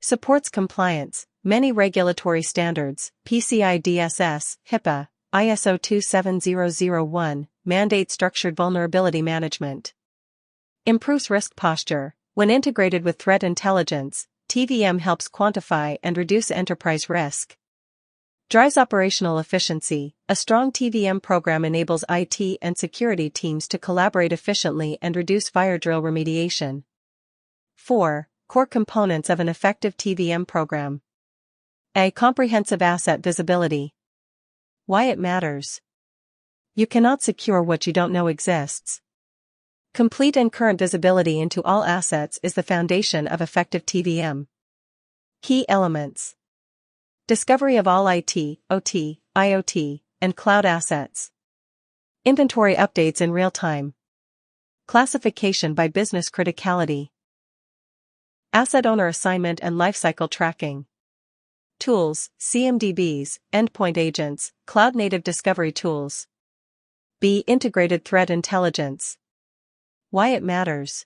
Supports compliance. Many regulatory standards, PCI DSS, HIPAA, ISO 27001, mandate structured vulnerability management. Improves risk posture. When integrated with threat intelligence, TVM helps quantify and reduce enterprise risk. Drives operational efficiency. A strong TVM program enables IT and security teams to collaborate efficiently and reduce fire drill remediation. 4. Core components of an effective TVM program. A. Comprehensive asset visibility. Why it matters. You cannot secure what you don't know exists. Complete and current visibility into all assets is the foundation of effective TVM. Key elements. Discovery of all IT, OT, IoT, and cloud assets. Inventory updates in real time. Classification by business criticality. Asset owner assignment and lifecycle tracking. Tools, CMDBs, endpoint agents, cloud-native discovery tools. B. Integrated threat intelligence. Why it matters.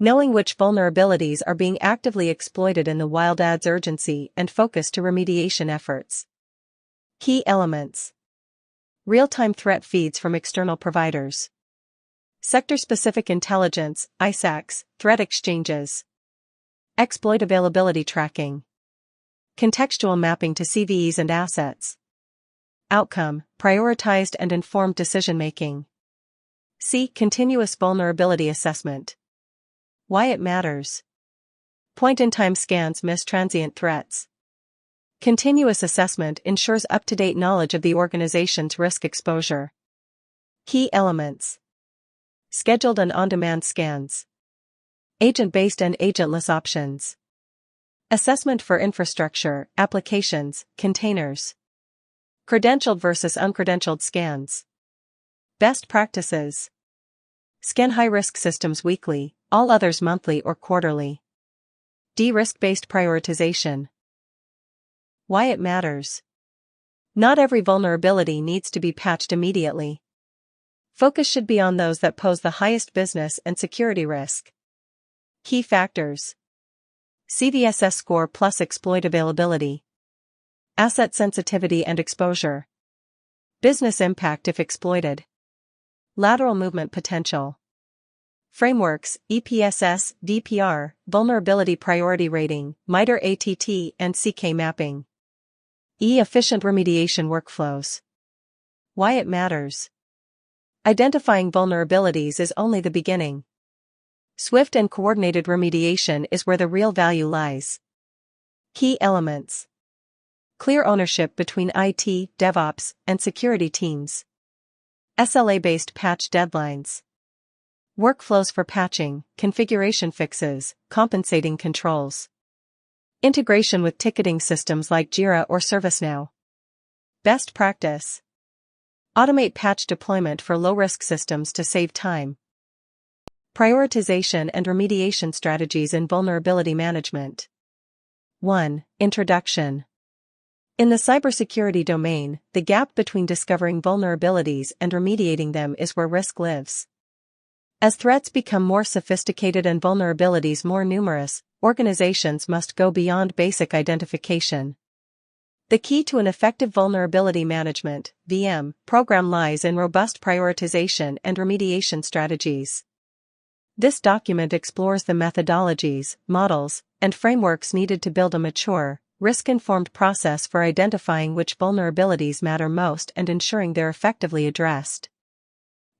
Knowing which vulnerabilities are being actively exploited in the wild adds urgency and focus to remediation efforts. Key elements. Real-time threat feeds from external providers. Sector-specific intelligence, ISACs, threat exchanges. Exploit availability tracking. Contextual mapping to CVEs and assets. Outcome, prioritized and informed decision-making. C. Continuous vulnerability assessment. Why it matters. Point-in-time scans miss transient threats. Continuous assessment ensures up-to-date knowledge of the organization's risk exposure. Key elements. Scheduled and on-demand scans. Agent-based and agentless options. Assessment for infrastructure, applications, containers. Credentialed versus uncredentialed scans. Best practices. Scan high-risk systems weekly, all others monthly or quarterly. D. Risk-based prioritization. Why it matters. Not every vulnerability needs to be patched immediately. Focus should be on those that pose the highest business and security risk. Key factors. CVSS score plus exploit availability. Asset sensitivity and exposure. Business impact if exploited. Lateral movement potential. Frameworks, EPSS, DPR, Vulnerability Priority Rating, MITRE ATT and CK mapping. E. Efficient remediation workflows. Why it matters. Identifying vulnerabilities is only the beginning. Swift and coordinated remediation is where the real value lies. Key elements. Clear ownership between IT, DevOps, and security teams. SLA-based patch deadlines. Workflows for patching, configuration fixes, compensating controls. Integration with ticketing systems like Jira or ServiceNow. Best practice. Automate patch deployment for low-risk systems to save time. Prioritization and remediation strategies in vulnerability management. 1. Introduction. In the cybersecurity domain, the gap between discovering vulnerabilities and remediating them is where risk lives. As threats become more sophisticated and vulnerabilities more numerous, organizations must go beyond basic identification. The key to an effective vulnerability management (VM) program lies in robust prioritization and remediation strategies. This document explores the methodologies, models, and frameworks needed to build a mature, risk-informed process for identifying which vulnerabilities matter most and ensuring they're effectively addressed.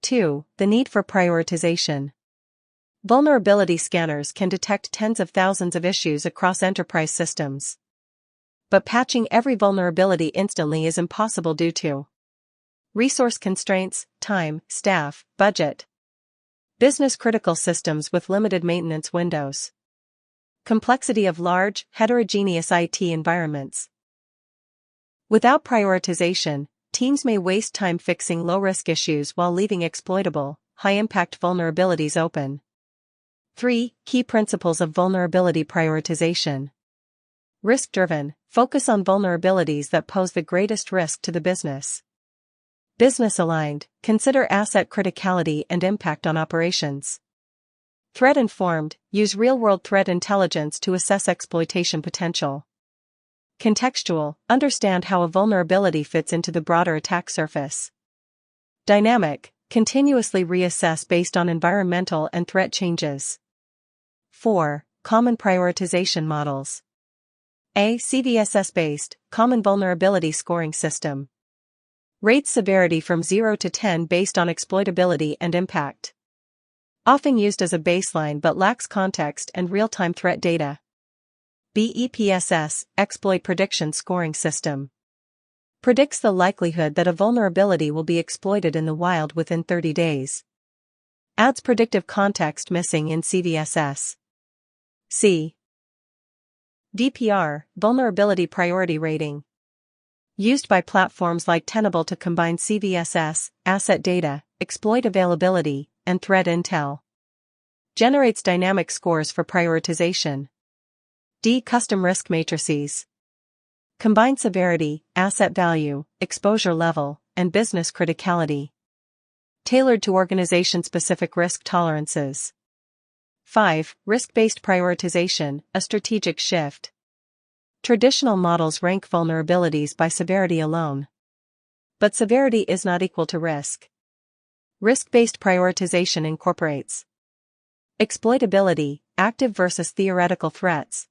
2. The need for prioritization. Vulnerability scanners can detect tens of thousands of issues across enterprise systems. But patching every vulnerability instantly is impossible due to resource constraints, time, staff, budget, business-critical systems with limited maintenance windows, complexity of large, heterogeneous IT environments. Without prioritization, teams may waste time fixing low-risk issues while leaving exploitable, high-impact vulnerabilities open. 3. Key principles of vulnerability prioritization. Risk-driven, focus on vulnerabilities that pose the greatest risk to the business. Business-aligned, consider asset criticality and impact on operations. Threat-informed, use real-world threat intelligence to assess exploitation potential. Contextual, understand how a vulnerability fits into the broader attack surface. Dynamic, continuously reassess based on environmental and threat changes. 4. Common prioritization models. A. CVSS-based, Common Vulnerability Scoring System. Rates severity from 0 to 10 based on exploitability and impact. Often used as a baseline but lacks context and real-time threat data. BEPSS, Exploit Prediction Scoring System. Predicts the likelihood that a vulnerability will be exploited in the wild within 30 days. Adds predictive context missing in CVSS. C. DPR, Vulnerability Priority Rating. Used by platforms like Tenable to combine CVSS, asset data, exploit availability, and threat intel. Generates dynamic scores for prioritization. D. Custom risk matrices. Combine severity, asset value, exposure level, and business criticality. Tailored to organization-specific risk tolerances. 5. Risk-based prioritization, a strategic shift. Traditional models rank vulnerabilities by severity alone. But severity is not equal to risk. Risk-based prioritization incorporates exploitability, active versus theoretical threats.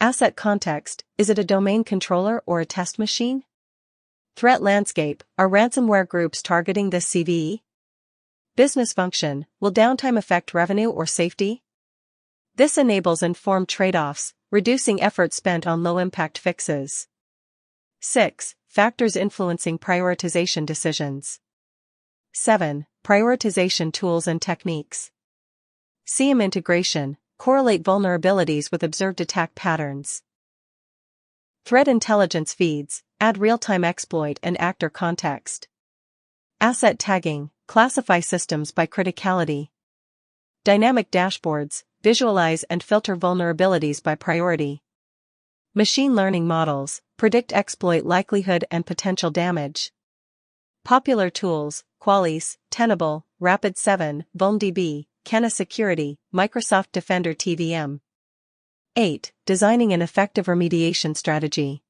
Asset context, is it a domain controller or a test machine? Threat landscape, are ransomware groups targeting this CVE? Business function, will downtime affect revenue or safety? This enables informed trade-offs, reducing effort spent on low-impact fixes. 6. Factors influencing prioritization decisions. 7. Prioritization tools and techniques. SIEM integration, correlate vulnerabilities with observed attack patterns. Threat intelligence feeds, add real-time exploit and actor context. Asset tagging, classify systems by criticality. Dynamic dashboards, visualize and filter vulnerabilities by priority. Machine learning models, predict exploit likelihood and potential damage. Popular tools, Qualys, Tenable, Rapid7, VulnDB, Kena Security, Microsoft Defender TVM. 8. Designing an effective remediation strategy.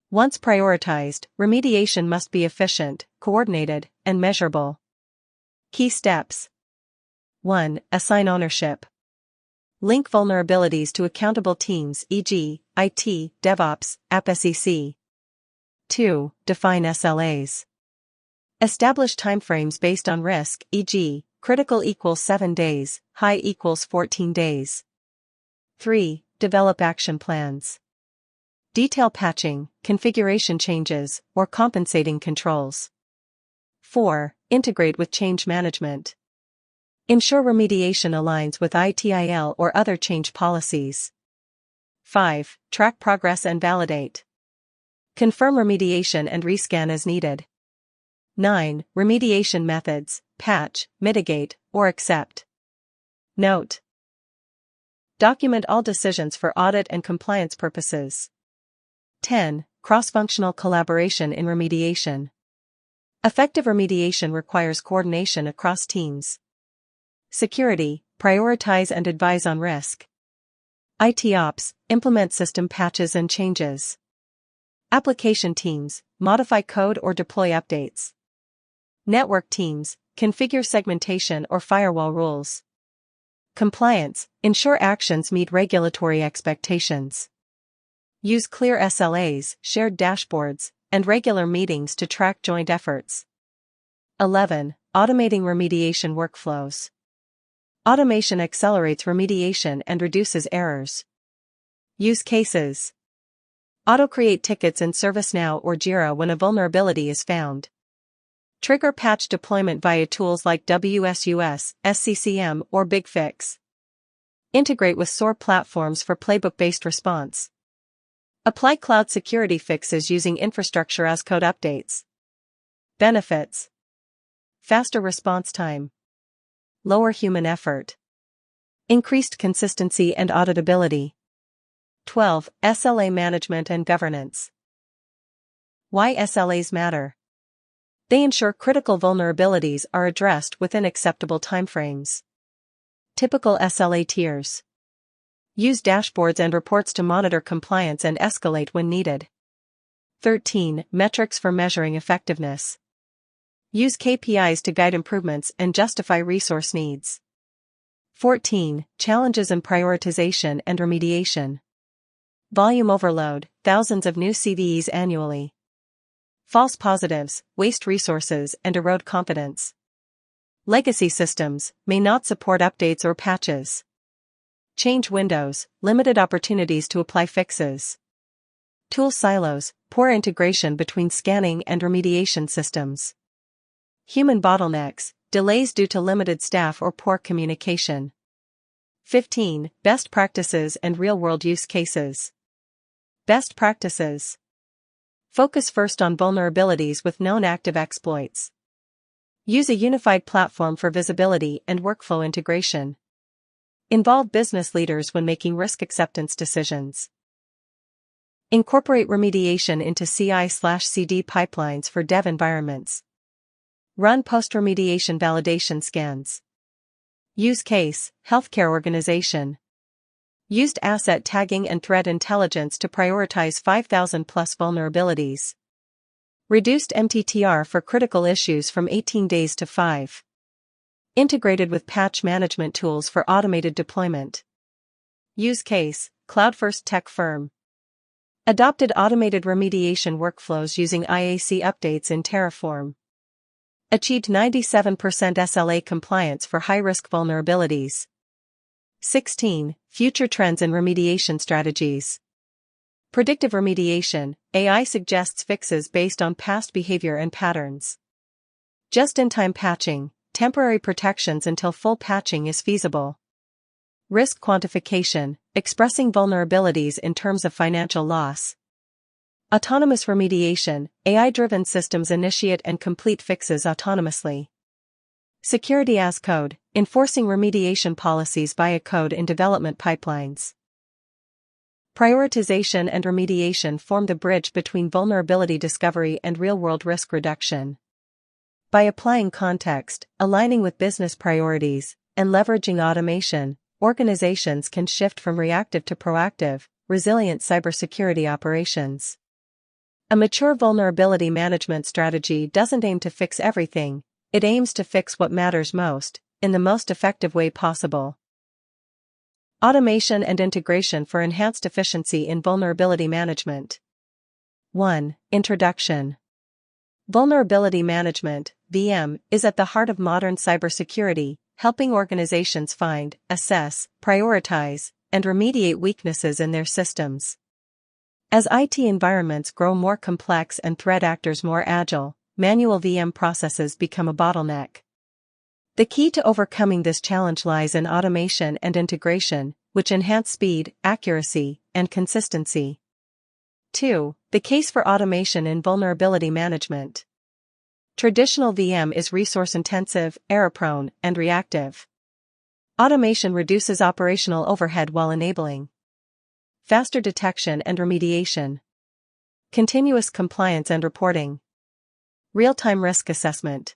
Once prioritized, remediation must be efficient, coordinated, and measurable. Key steps. 1. Assign ownership. Link vulnerabilities to accountable teams, e.g., IT, DevOps, AppSec. 2. Define SLAs. Establish timeframes based on risk, e.g., critical equals 7 days, high equals 14 days. 3. Develop action plans. Detail patching, configuration changes, or compensating controls. 4. Integrate with change management. Ensure remediation aligns with ITIL or other change policies. 5. Track progress and validate. Confirm remediation and rescan as needed. 9. Remediation methods, patch, mitigate, or accept. Note. Document all decisions for audit and compliance purposes. 10. Cross-functional collaboration in remediation. Effective remediation requires coordination across teams. Security, prioritize and advise on risk. IT ops, implement system patches and changes. Application teams, modify code or deploy updates. Network teams, configure segmentation or firewall rules. Compliance, ensure actions meet regulatory expectations. Use clear SLAs, shared dashboards, and regular meetings to track joint efforts. 11. Automating remediation workflows. Automation accelerates remediation and reduces errors. Use cases. Auto-create tickets in ServiceNow or Jira when a vulnerability is found. Trigger patch deployment via tools like WSUS, SCCM, or BigFix. Integrate with SOAR platforms for playbook-based response. Apply cloud security fixes using infrastructure as code updates. Benefits. Faster response time. Lower human effort. Increased consistency and auditability. 12. SLA management and governance. Why SLAs matter? They ensure critical vulnerabilities are addressed within acceptable timeframes. Typical SLA tiers. Use dashboards and reports to monitor compliance and escalate when needed. 13. Metrics for measuring effectiveness. Use KPIs to guide improvements and justify resource needs. 14. Challenges in prioritization and remediation. Volume overload, thousands of new CVEs annually. False positives, waste resources and erode confidence. Legacy systems may not support updates or patches. Change windows, limited opportunities to apply fixes. Tool silos, poor integration between scanning and remediation systems. Human bottlenecks, delays due to limited staff or poor communication. 15. Best practices and real-world use cases. Best practices. Focus first on vulnerabilities with known active exploits. Use a unified platform for visibility and workflow integration. Involve business leaders when making risk acceptance decisions. Incorporate remediation into CI/CD pipelines for dev environments. Run post-remediation validation scans. Use case, healthcare organization. Used asset tagging and threat intelligence to prioritize 5,000+ vulnerabilities. Reduced MTTR for critical issues from 18 days to 5. Integrated with patch management tools for automated deployment. Use case, cloud-first tech firm. Adopted automated remediation workflows using IAC updates in Terraform. Achieved 97% SLA compliance for high-risk vulnerabilities. 16. Future trends in remediation strategies. Predictive remediation, AI suggests fixes based on past behavior and patterns. Just-in-time patching, temporary protections until full patching is feasible. Risk quantification, expressing vulnerabilities in terms of financial loss. Autonomous remediation, AI-driven systems initiate and complete fixes autonomously. Security as code, enforcing remediation policies via code in development pipelines. Prioritization and remediation form the bridge between vulnerability discovery and real-world risk reduction. By applying context, aligning with business priorities, and leveraging automation, organizations can shift from reactive to proactive, resilient cybersecurity operations. A mature vulnerability management strategy doesn't aim to fix everything, it aims to fix what matters most, in the most effective way possible. Automation and integration for enhanced efficiency in vulnerability management. 1. Introduction. Vulnerability management, VM, is at the heart of modern cybersecurity, helping organizations find, assess, prioritize, and remediate weaknesses in their systems. As IT environments grow more complex and threat actors more agile, manual VM processes become a bottleneck. The key to overcoming this challenge lies in automation and integration, which enhance speed, accuracy, and consistency. 2. The case for automation in vulnerability management. Traditional VM is resource-intensive, error-prone, and reactive. Automation reduces operational overhead while enabling faster detection and remediation, continuous compliance and reporting, real-time risk assessment,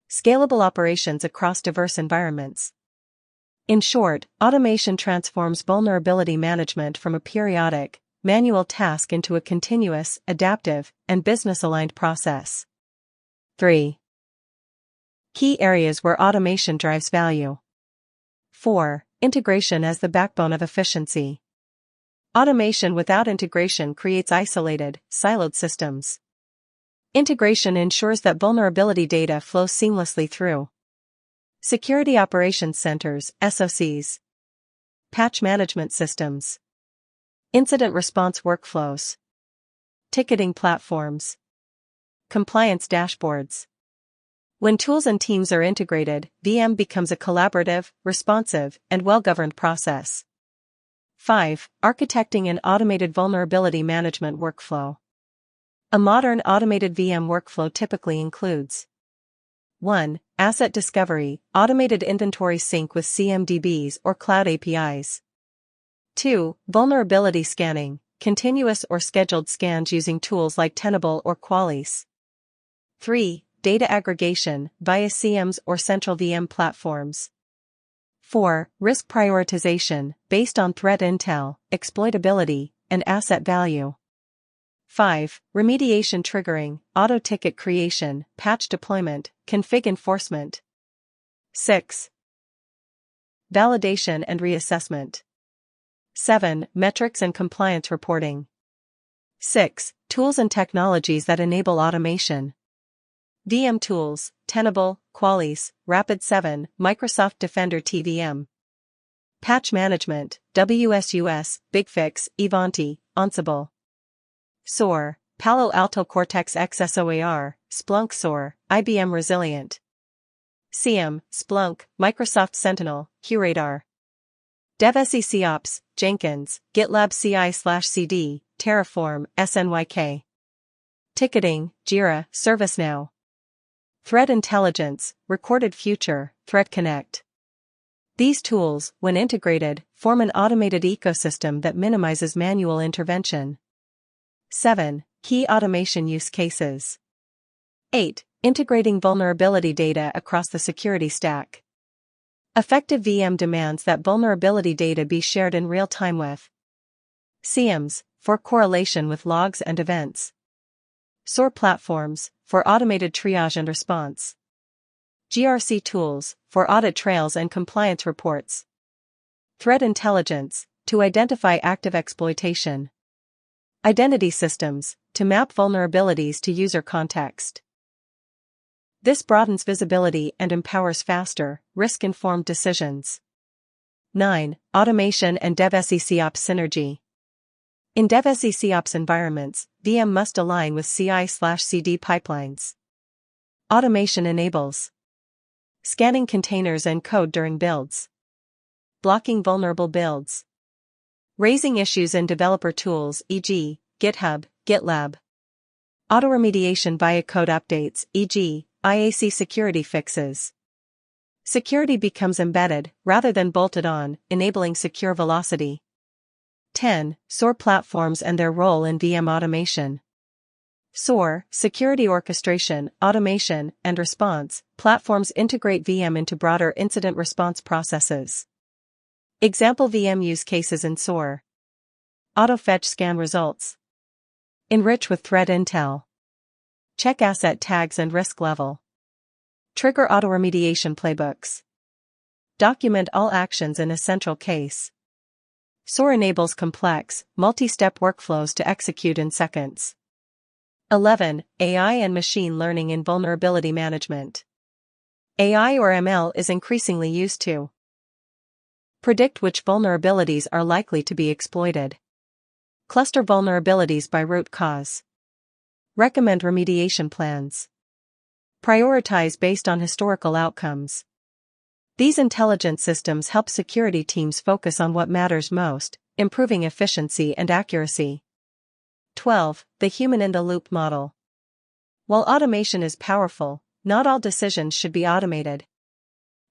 scalable operations across diverse environments. In short, automation transforms vulnerability management from a periodic, manual task into a continuous, adaptive, and business-aligned process. 3. Key areas where automation drives value. 4. Integration as the backbone of efficiency. Automation without integration creates isolated, siloed systems. Integration ensures that vulnerability data flows seamlessly through Security Operations Centers, SOCs, patch management systems, incident response workflows, ticketing platforms, compliance dashboards. When tools and teams are integrated, VM becomes a collaborative, responsive, and well-governed process. 5. Architecting an automated vulnerability management workflow. A modern automated VM workflow typically includes 1. Asset discovery, automated inventory sync with CMDBs or cloud APIs. 2. Vulnerability scanning, continuous or scheduled scans using tools like Tenable or Qualys. 3. Data aggregation, via CIEMs or central VM platforms. 4. Risk prioritization, based on threat intel, exploitability, and asset value. 5. Remediation triggering, auto ticket creation, patch deployment, config enforcement. 6. Validation and reassessment. 7. Metrics and compliance reporting. 6. Tools and technologies that enable automation. VM tools, Tenable, Qualys, Rapid7, Microsoft Defender TVM. Patch management, WSUS, BigFix, Ivanti, Ansible. SOAR, Palo Alto Cortex XSOAR, Splunk SOAR, IBM Resilient. CIEM, Splunk, Microsoft Sentinel, QRadar. DevSecOps, Jenkins, GitLab CI/CD, Terraform, SNYK. Ticketing, Jira, ServiceNow. Threat intelligence, Recorded Future, ThreatConnect. These tools, when integrated, form an automated ecosystem that minimizes manual intervention. 7. Key automation use cases. 8. Integrating vulnerability data across the security stack. Effective VM demands that vulnerability data be shared in real time with CIEMs, for correlation with logs and events. SOAR platforms, for automated triage and response. GRC tools, for audit trails and compliance reports. Threat intelligence, to identify active exploitation. Identity systems, to map vulnerabilities to user context. This broadens visibility and empowers faster, risk-informed decisions. 9. Automation and DevSecOps synergy. In DevSecOps environments, VM must align with CI/CD pipelines. Automation enables scanning containers and code during builds, blocking vulnerable builds, raising issues in developer tools e.g., GitHub, GitLab, auto-remediation via code updates e.g., IAC security fixes. Security becomes embedded, rather than bolted on, enabling secure velocity. 10. SOAR platforms and their role in VM automation. SOAR, Security Orchestration, Automation, and Response, platforms integrate VM into broader incident response processes. Example VM use cases in SOAR. Auto-fetch scan results. Enrich with threat intel. Check asset tags and risk level. Trigger auto-remediation playbooks. Document all actions in a central case. SOAR enables complex, multi-step workflows to execute in seconds. 11. AI and machine learning in vulnerability management. AI or ML is increasingly used to predict which vulnerabilities are likely to be exploited. Cluster vulnerabilities by root cause. Recommend remediation plans. Prioritize based on historical outcomes. These intelligent systems help security teams focus on what matters most, improving efficiency and accuracy. 12. The human-in-the-loop model. While automation is powerful, not all decisions should be automated.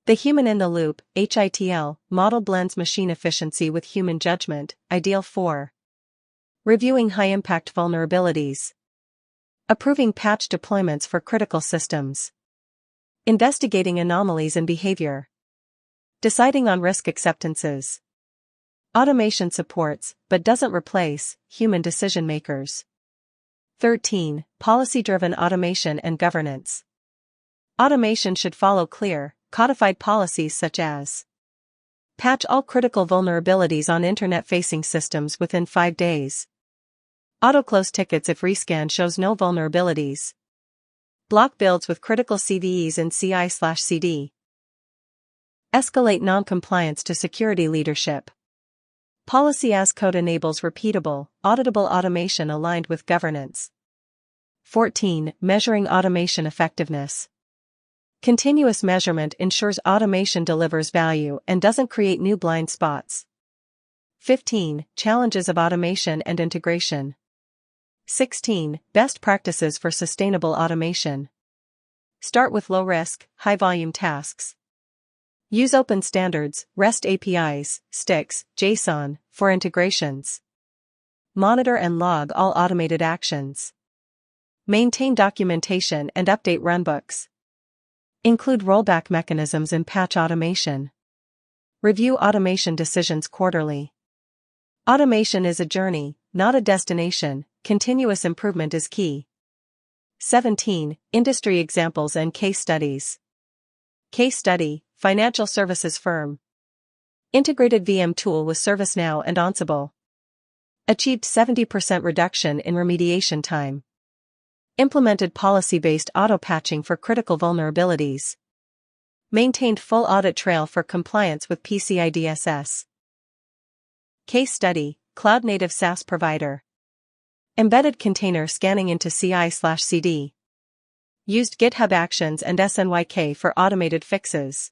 The human-in-the-loop (HITL) model blends machine efficiency with human judgment, ideal for reviewing high-impact vulnerabilities, approving patch deployments for critical systems, investigating anomalies in behavior, Deciding on risk acceptances. Automation supports, but doesn't replace, human decision makers. 13. Policy-driven automation and governance. Automation should follow clear, codified policies such as patch all critical vulnerabilities on internet-facing systems within 5 days. Auto-close tickets if rescan shows no vulnerabilities. Block builds with critical CVEs in CI/CD. Escalate non-compliance to security leadership. Policy as code enables repeatable, auditable automation aligned with governance. 14. Measuring automation effectiveness. Continuous measurement ensures automation delivers value and doesn't create new blind spots. 15. Challenges of automation and integration. 16. Best practices for sustainable automation. Start with low-risk, high-volume tasks. Use open standards, REST APIs, sticks, JSON, for integrations. Monitor and log all automated actions. Maintain documentation and update runbooks. Include rollback mechanisms in patch automation. Review automation decisions quarterly. Automation is a journey, not a destination. Continuous improvement is key. 17. Industry examples and case studies. Case study, financial services firm. Integrated VM tool with ServiceNow and Ansible. Achieved 70% reduction in remediation time. Implemented policy-based auto-patching for critical vulnerabilities. Maintained full audit trail for compliance with PCI DSS. Case study, cloud-native SaaS provider. Embedded container scanning into CI/CD. Used GitHub Actions and SNYK for automated fixes.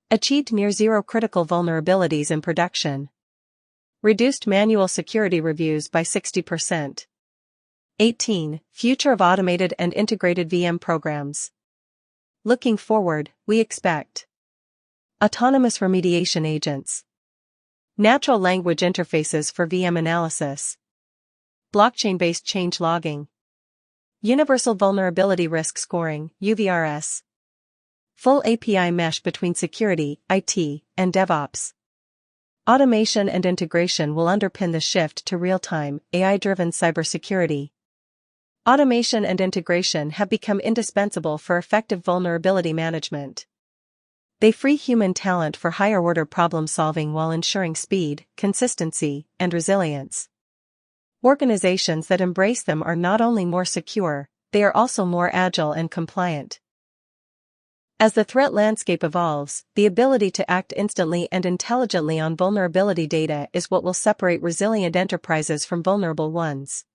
Achieved near-zero critical vulnerabilities in production. Reduced manual security reviews by 60%. 18. Future of automated and integrated VM programs. Looking forward, we expect autonomous remediation agents. Natural language interfaces for VM analysis. Blockchain-based change logging. Universal Vulnerability Risk Scoring, UVRS. Full API mesh between security, IT, and DevOps. Automation and integration will underpin the shift to real-time, AI-driven cybersecurity. Automation and integration have become indispensable for effective vulnerability management. They free human talent for higher-order problem-solving while ensuring speed, consistency, and resilience. Organizations that embrace them are not only more secure, they are also more agile and compliant. As the threat landscape evolves, the ability to act instantly and intelligently on vulnerability data is what will separate resilient enterprises from vulnerable ones.